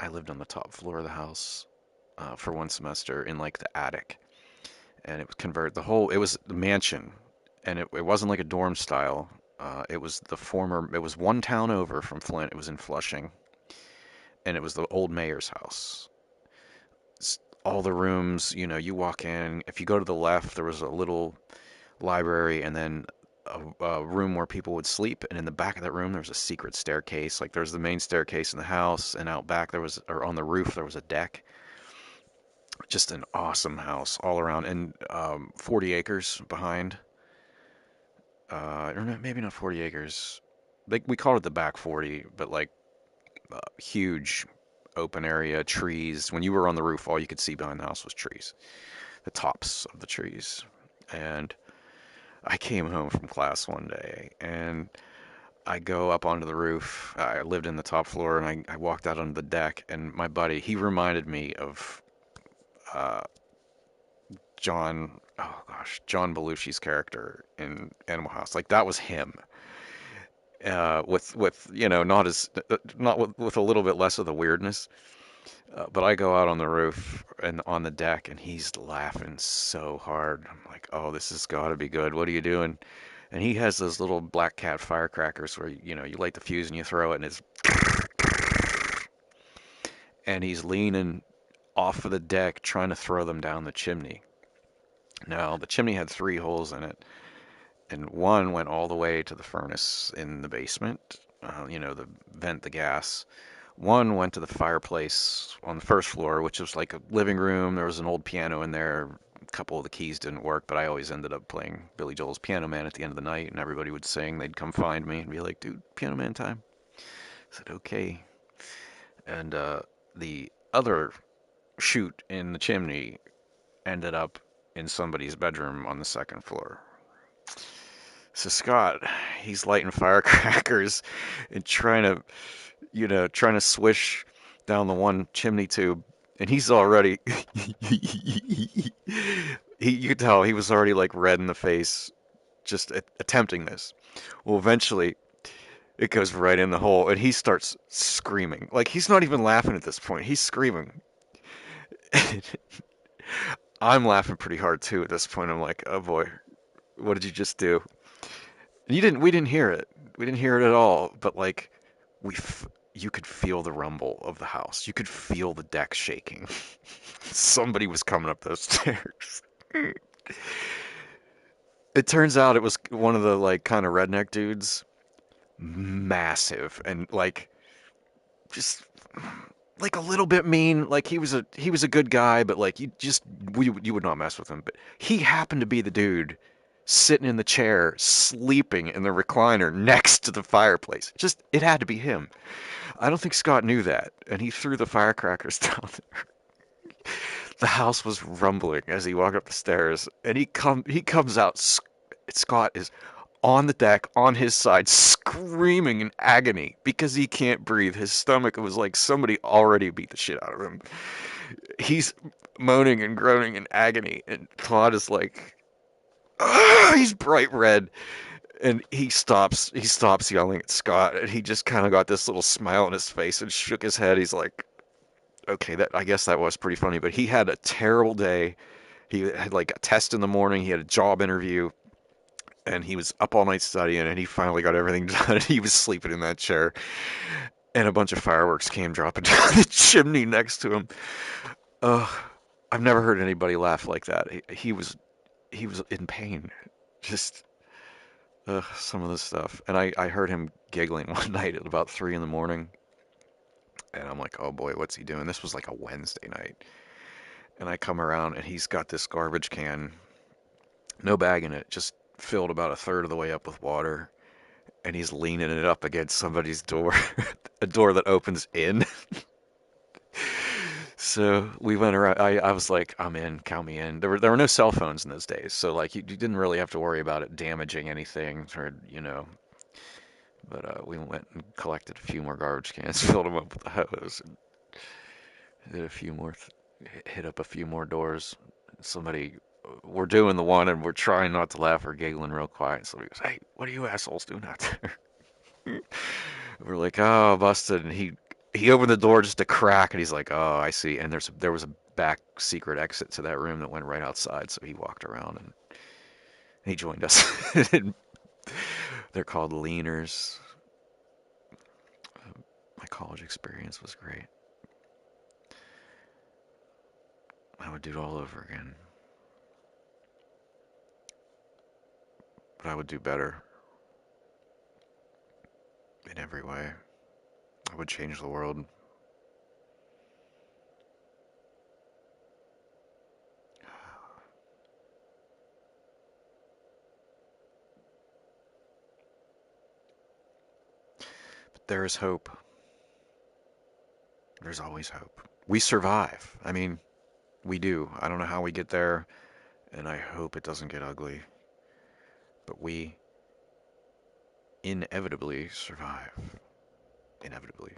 I lived on the top floor of the house for one semester in like the attic, and it was converted. It was the mansion, and it wasn't like a dorm style. It was it was one town over from Flint. It was in Flushing, and it was the old mayor's house. All the rooms, you walk in. If you go to the left, there was a little library, and then a room where people would sleep. And in the back of that room, there was a secret staircase. Like there's the main staircase in the house, and out back or on the roof, there was a deck. Just an awesome house all around, and 40 acres behind. Or maybe not 40 acres. Like we called it the back 40, but like huge open area, trees. When you were on the roof, all you could see behind the house was trees, the tops of the trees. And I came home from class one day, and I go up onto the roof. I lived in the top floor, and I walked out onto the deck, and my buddy, he reminded me of uh, John Belushi's character in Animal House. Like that was him. with not as not with a little bit less of the weirdness. But I go out on the roof and on the deck, and he's laughing so hard. I'm like, oh, this has got to be good. What are you doing? And he has those little black cat firecrackers where you light the fuse and you throw it, and he's leaning off of the deck trying to throw them down the chimney. Now, the chimney had three holes in it, and one went all the way to the furnace in the basement, the vent the gas. One went to the fireplace on the first floor, which was like a living room. There was an old piano in there. A couple of the keys didn't work, but I always ended up playing Billy Joel's Piano Man at the end of the night, and everybody would sing. They'd come find me and be like, dude, Piano Man time. I said, okay. And the other chute in the chimney ended up in somebody's bedroom on the second floor. So Scott, he's lighting firecrackers and trying to swish down the one chimney tube, and he's already you could tell he was already like red in the face just attempting this. Well, eventually it goes right in the hole, and he starts screaming. Like he's not even laughing at this point. He's screaming. I'm laughing pretty hard too at this point. I'm like, oh boy, what did you just do? And we didn't hear it. We didn't hear it at all. But like, we, you could feel the rumble of the house. You could feel the deck shaking. Somebody was coming up those stairs. It turns out it was one of the like kind of redneck dudes, massive and like just like a little bit mean. Like he was a good guy, but like you would not mess with him. But he happened to be the dude sitting in the chair, sleeping in the recliner next to the fireplace. Just it had to be him. I don't think Scott knew that, and he threw the firecrackers down there. The house was rumbling as he walked up the stairs, and he comes out. Scott is on the deck, on his side, screaming in agony because he can't breathe. His stomach was like somebody already beat the shit out of him. He's moaning and groaning in agony, and Claude is like, "Ah!" He's bright red, and he stops yelling at Scott, and he just kind of got this little smile on his face and shook his head. He's like, okay, that I guess that was pretty funny, but he had a terrible day. He had like a test in the morning, he had a job interview, and he was up all night studying, and he finally got everything done, and he was sleeping in that chair, and a bunch of fireworks came dropping down the chimney next to him. Ugh, I've never heard anybody laugh like that. He was in pain. Just some of the stuff. And I heard him giggling one night at about 3 in the morning. And I'm like, oh boy, what's he doing? This was like a Wednesday night. And I come around, and he's got this garbage can, no bag in it, just filled about a third of the way up with water. And he's leaning it up against somebody's door, a door that opens in. So we went around. I was like, I'm in, count me in. There were no cell phones in those days, so like you didn't really have to worry about it damaging anything, or. But we went and collected a few more garbage cans, filled them up with the hose, and did a few more, hit up a few more doors. Somebody, we're doing the one, and we're trying not to laugh or giggling real quiet. Somebody goes, "Hey, what are you assholes doing out there?" We're like, "Oh, busted!" And he opened the door just a crack, and he's like, "Oh, I see." And there was a back secret exit to that room that went right outside. So he walked around and he joined us. They're called leaners. My college experience was great. I would do it all over again, but I would do better in every way. I would change the world. But there is hope. There's always hope. We survive. I mean, we do. I don't know how we get there, and I hope it doesn't get ugly. But we inevitably survive. Inevitably.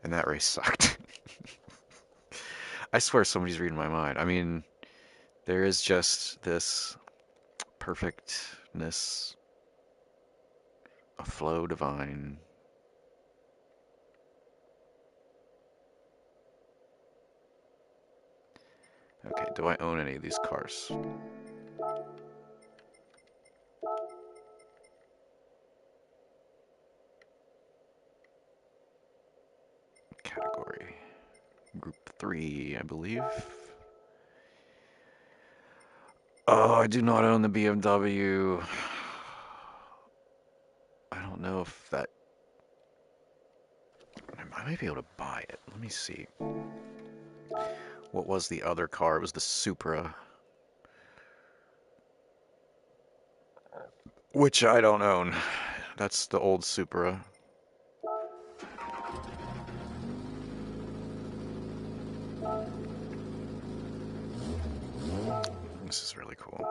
And that race sucked. I swear somebody's reading my mind. I mean, there is just this perfectness, a flow divine. Okay, do I own any of these cars? Category. Group 3, I believe. Oh, I do not own the BMW. I don't know if that... I might be able to buy it. Let me see. What was the other car? It was the Supra. Which I don't own. That's the old Supra. This is really cool.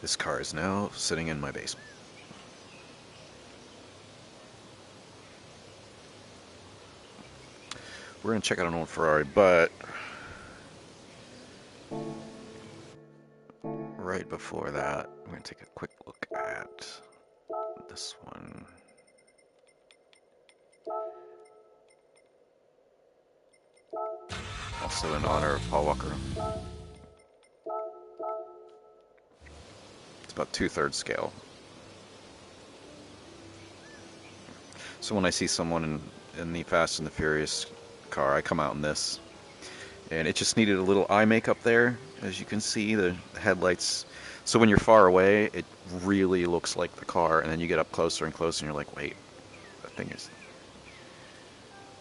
This car is now sitting in my basement. We're going to check out an old Ferrari, but right before that, we're going to take a quick look at this one. Also in honor of Paul Walker. It's about 2/3 scale. So when I see someone in the Fast and the Furious car, I come out in this. And it just needed a little eye makeup there. As you can see, the headlights. So when you're far away, it really looks like the car. And then you get up closer and closer and you're like, wait, that thing is...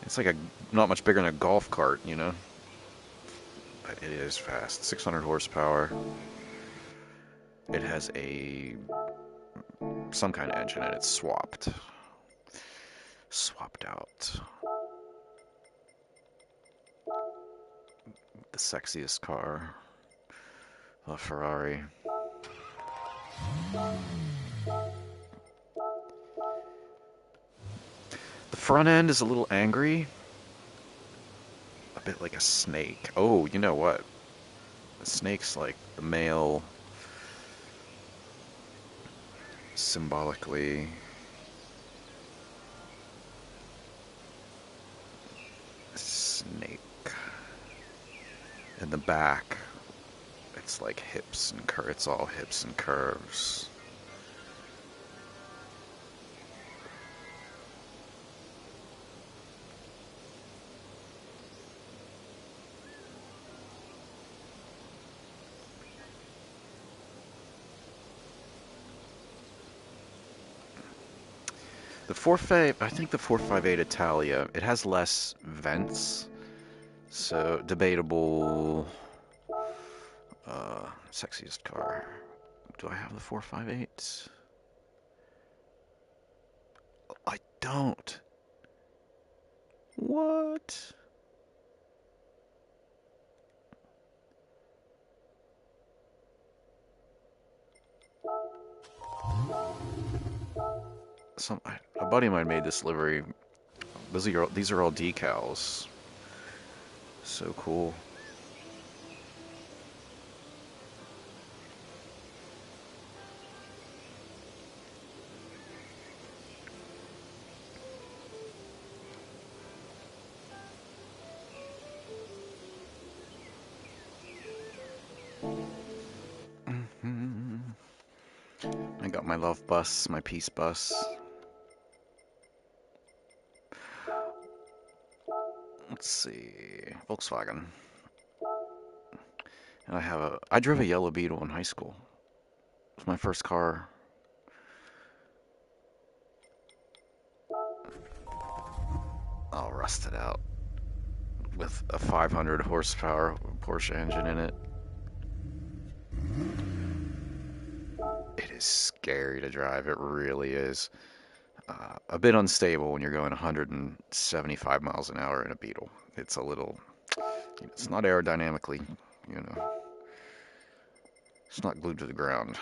It's like not much bigger than a golf cart, you know? But it is fast. 600 horsepower. It has some kind of engine and it's swapped out. The sexiest car, a Ferrari. The front end is a little angry, a bit like a snake. Oh, you know what? The snake's like the male, symbolically. Snake. In the back, it's like hips and curves. It's all hips and curves. I think the 458 Italia, it has less vents, so debatable. Sexiest car. Do I have the 458? I don't. What? A buddy of mine made this livery. These are all decals. So cool. I got my love bus, my peace bus. Let's see, Volkswagen. And I drove a yellow Beetle in high school. It was my first car. All rusted out with a 500 horsepower Porsche engine in it. It is scary to drive, it really is. A bit unstable when you're going 175 miles an hour in a Beetle. It's it's not aerodynamically, you know, it's not glued to the ground.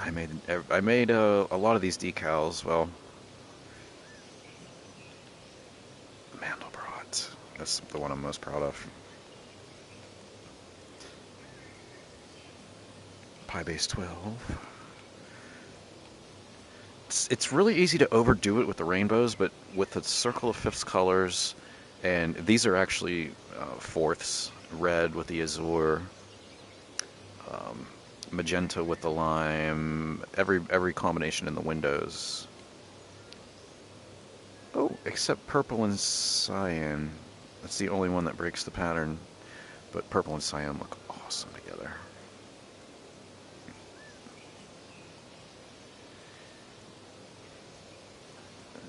I made a lot of these decals. Well, Mandelbrot. That's the one I'm most proud of. Pi base 12. It's really easy to overdo it with the rainbows, but with the circle of fifths colors, and these are actually fourths, red with the azure, um, magenta with the lime, every combination in the windows. Oh, except purple and cyan. That's the only one that breaks the pattern, but purple and cyan look awesome together.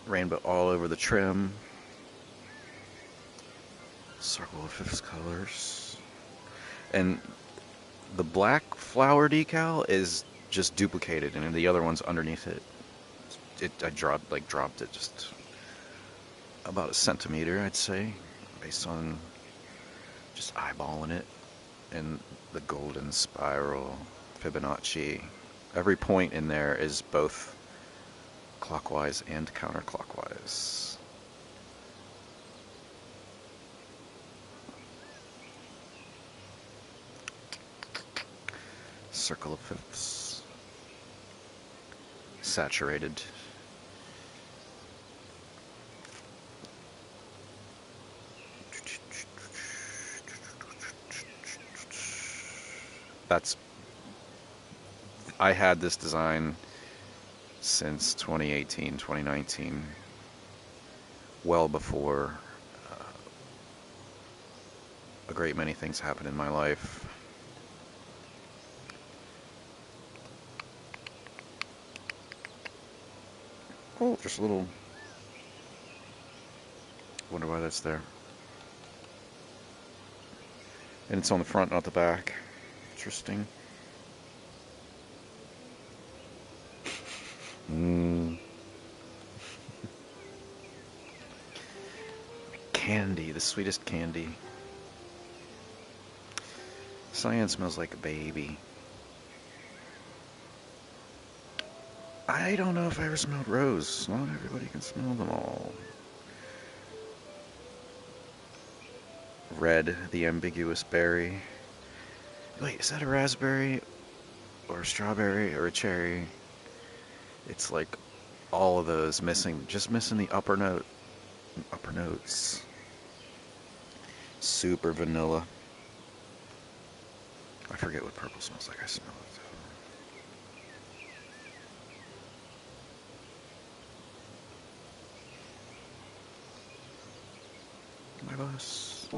Rainbow all over the trim. Circle of fifths colors. And the black flower decal is just duplicated, and the other one's underneath it. I dropped it just about a centimeter, I'd say, based on just eyeballing it. And the golden spiral, Fibonacci. Every point in there is both clockwise and counterclockwise. Circle of fifths. Saturated. That's I had this design since 2018, 2019, well before a great many things happened in my life. Oh, just a little. Wonder why that's there. And it's on the front, not the back. Interesting. Candy, the sweetest candy. Cyan smells like a baby. I don't know if I ever smelled rose. Not everybody can smell them all. Red, the ambiguous berry. Wait, is that a raspberry or a strawberry or a cherry? It's like all of those missing, just missing the upper notes. Super vanilla. I forget what purple smells like. I smell it. My bus.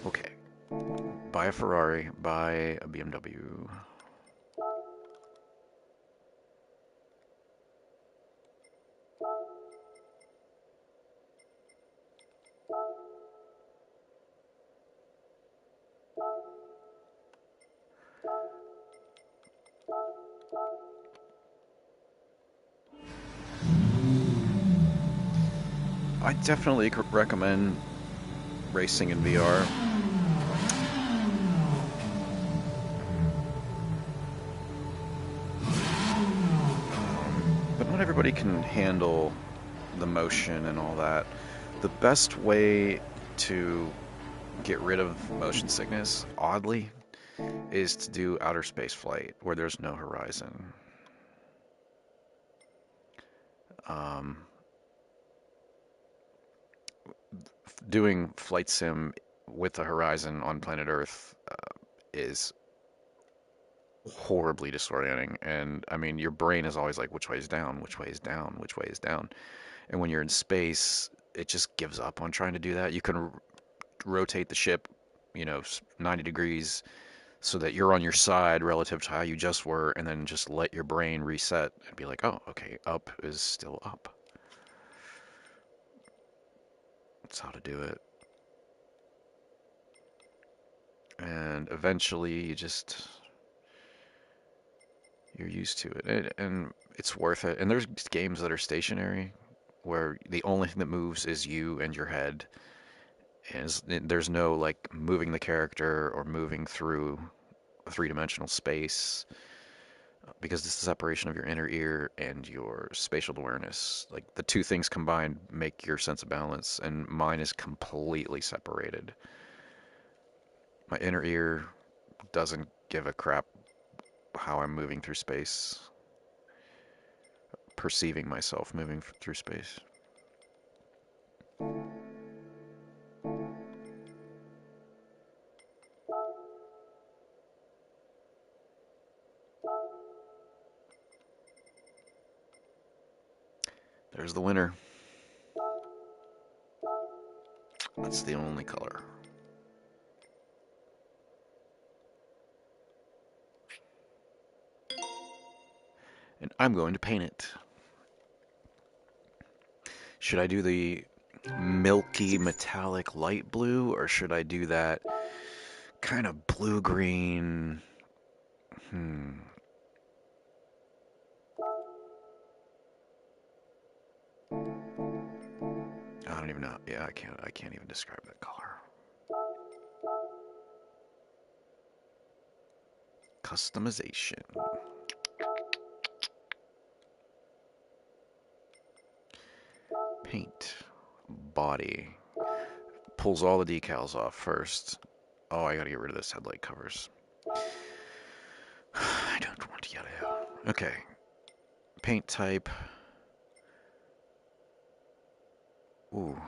Okay. Buy a Ferrari. Buy a BMW. I definitely recommend racing in VR. But not everybody can handle the motion and all that. The best way to get rid of motion sickness, oddly, is to do outer space flight where there's no horizon. Um, Doing flight sim with the horizon on planet Earth is horribly disorienting. And I mean, your brain is always like, which way is down, which way is down, which way is down. And when you're in space, it just gives up on trying to do that. You can rotate the ship, 90 degrees so that you're on your side relative to how you just were, and then just let your brain reset and be like, oh, okay, up is still up. That's how to do it. And eventually you're used to it, and it's worth it. And there's games that are stationary where the only thing that moves is you and your head. And there's no like moving the character or moving through a three-dimensional space. because it's the separation of your inner ear and your spatial awareness. Like the two things combined make your sense of balance, and mine is completely separated. My inner ear doesn't give a crap how I'm moving through space, perceiving myself moving through space. There's the winner. That's the only color. And I'm going to paint it. Should I do the milky metallic light blue, or should I do that kind of blue-green? I don't even know. Yeah, I can't even describe that color. Customization. Paint. Body. Pulls all the decals off first. Oh, I gotta get rid of this headlight covers. I don't want yellow. Okay. Paint type. Ooh.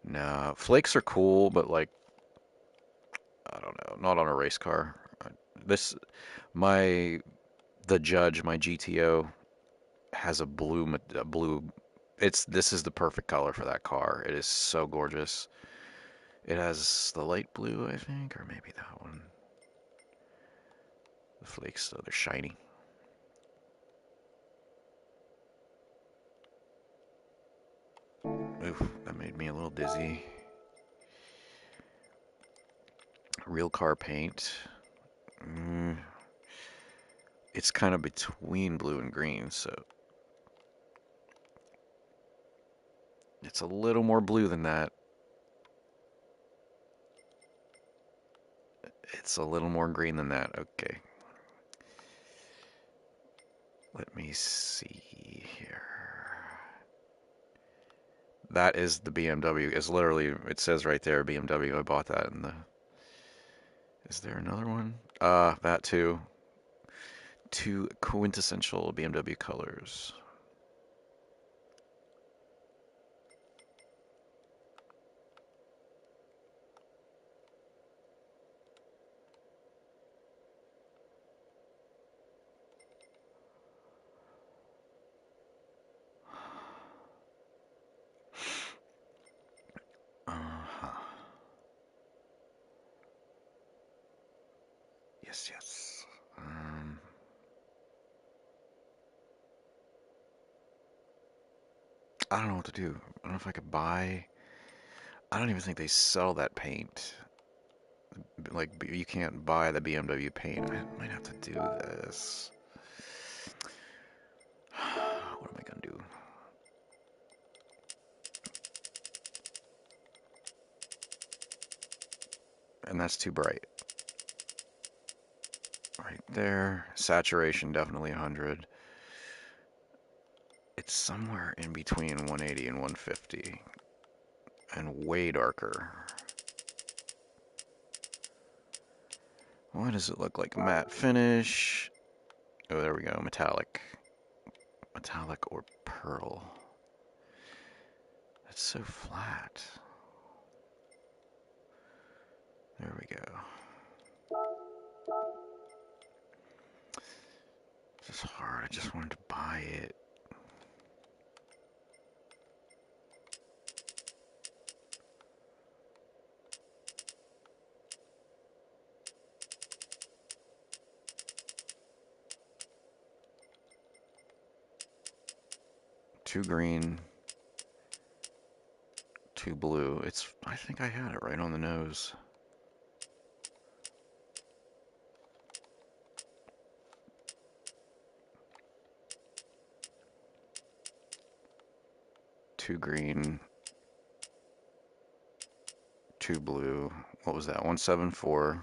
No. Flakes are cool, but like, I don't know. Not on a race car. This, my, the Judge, my GTO, has a blue. This is the perfect color for that car. It is so gorgeous. It has the light blue, I think, or maybe that one. The flakes, though, they're shiny. Oof, that made me a little dizzy. Real car paint. It's kind of between blue and green, so it's a little more blue than that. It's a little more green than that. Okay. Let me see here. That is the BMW. It's literally, it says right there, BMW. I bought that in the... Is there another one? That too. Two quintessential BMW colors. Uh-huh. Yes, yes. I don't know what to do. I don't know if I could buy... I don't even think they sell that paint. Like, you can't buy the BMW paint. I might have to do this. What am I gonna do? And that's too bright. Right there. Saturation, definitely 100. It's somewhere in between 180 and 150. And way darker. What does it look like? Matte finish. Oh, there we go. Metallic. Metallic or pearl. That's so flat. There we go. This is hard. I just wanted to buy it. Two green. Two blue. I think I had it right on the nose. Two green. Two blue. What was that? 174.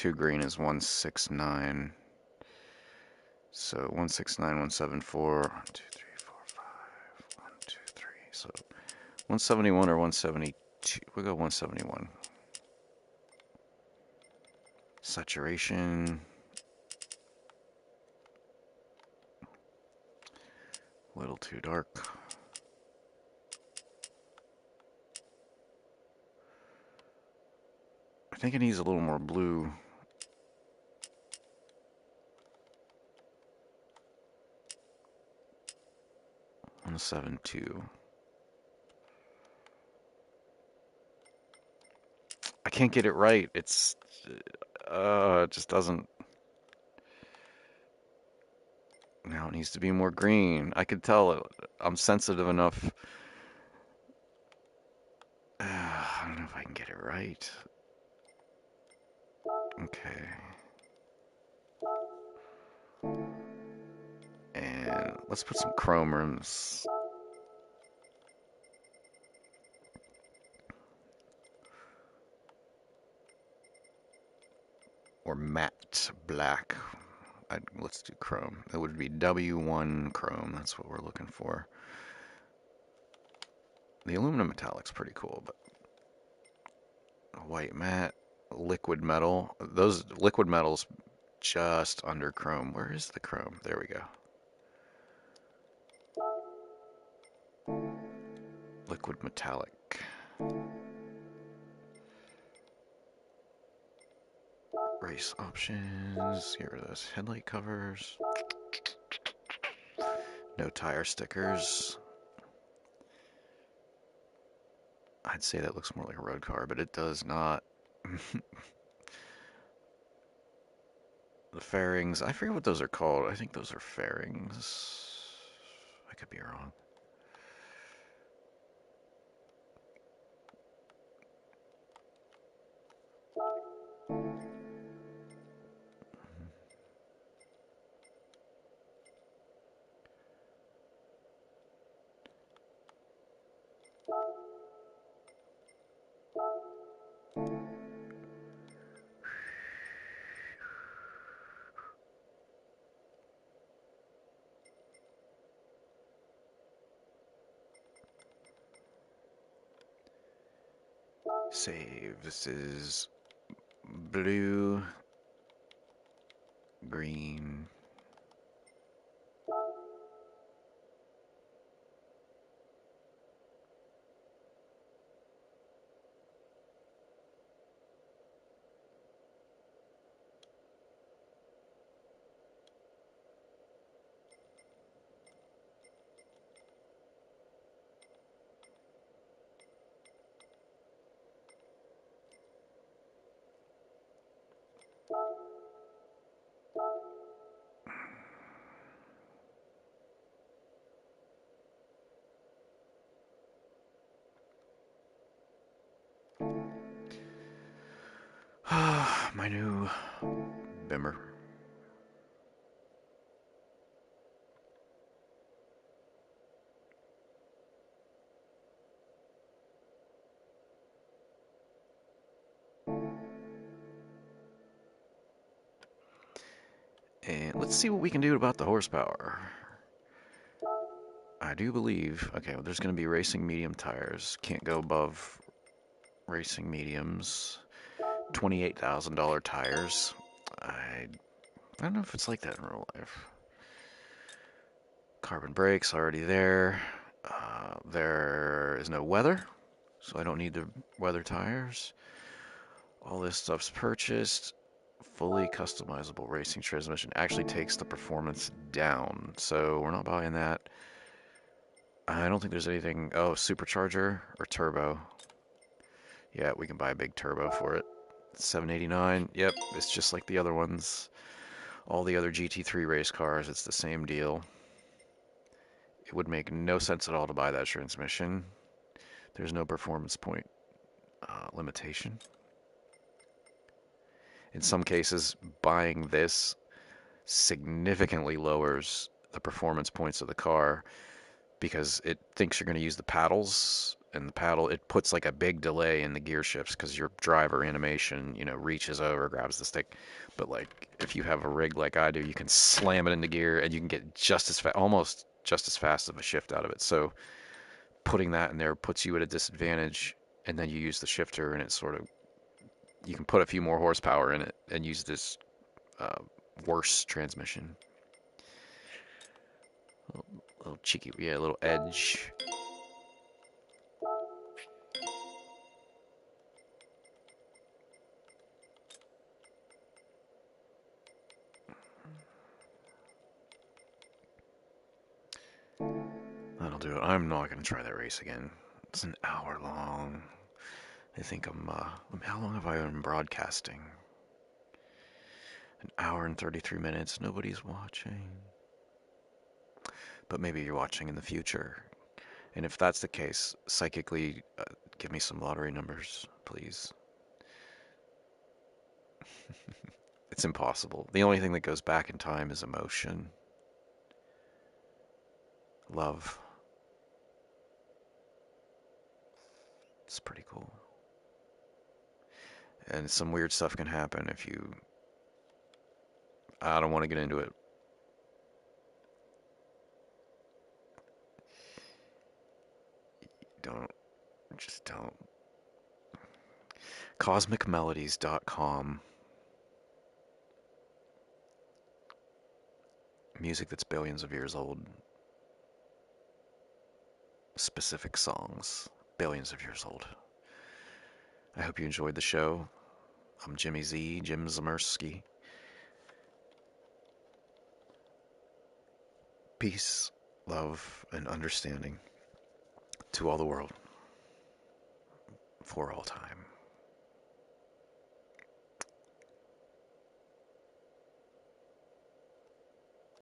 2 green is 169. So 169, 174, 1, 2, 3, 4, 5, 1, 2, 3. So 171 or 172. We'll go 171. Saturation. A little too dark. I think it needs a little more blue. On 7.2. I can't get it right. It just doesn't. Now it needs to be more green. I could tell I'm sensitive enough. I don't know if I can get it right. Okay. And let's put some chrome rims. Or matte black. Let's do chrome. That would be W1 chrome. That's what we're looking for. The aluminum metallic's pretty cool, but white matte, liquid metal. Those liquid metals just under chrome. Where is the chrome? There we go. Liquid metallic. Race options. Get rid of those headlight covers. No tire stickers. I'd say that looks more like a road car, but it does not. The fairings, I forget what those are called. I think those are fairings. I could be wrong. Save. This is blue, green. My new Bimmer. And let's see what we can do about the horsepower. I do believe, okay, well, there's going to be racing medium tires. Can't go above racing mediums. $28,000 tires. I don't know if it's like that in real life. Carbon brakes already there. There is no weather, so I don't need the weather tires. All this stuff's purchased. Fully customizable racing transmission actually takes the performance down, so we're not buying that. I don't think there's anything. Oh, supercharger or turbo. Yeah, we can buy a big turbo for it. $789. Yep, it's just like the other ones. All the other GT3 race cars, it's the same deal. It would make no sense at all to buy that transmission. There's no performance point limitation. In some cases, buying this significantly lowers the performance points of the car because it thinks you're going to use the paddles and the paddle, it puts like a big delay in the gear shifts because your driver animation, reaches over, grabs the stick. But like if you have a rig like I do, you can slam it into gear and you can get just as fast, almost just as fast of a shift out of it. So putting that in there puts you at a disadvantage, and then you use the shifter, and it's sort of, you can put a few more horsepower in it and use this uh, worse transmission. Little cheeky, yeah, a little edge. That'll do it. I'm not gonna try that race again. It's an hour long. I think how long have I been broadcasting? An hour and 33 minutes. Nobody's watching. But maybe you're watching in the future. And if that's the case, psychically, give me some lottery numbers, please. It's impossible. The only thing that goes back in time is emotion, love. It's pretty cool. And some weird stuff can happen if you. I don't want to get into it. Don't. Just don't. CosmicMelodies.com. Music that's billions of years old. Specific songs. Billions of years old. I hope you enjoyed the show. I'm Jimmy Z, Jim Zamersky. Peace, love, and understanding to all the world for all time.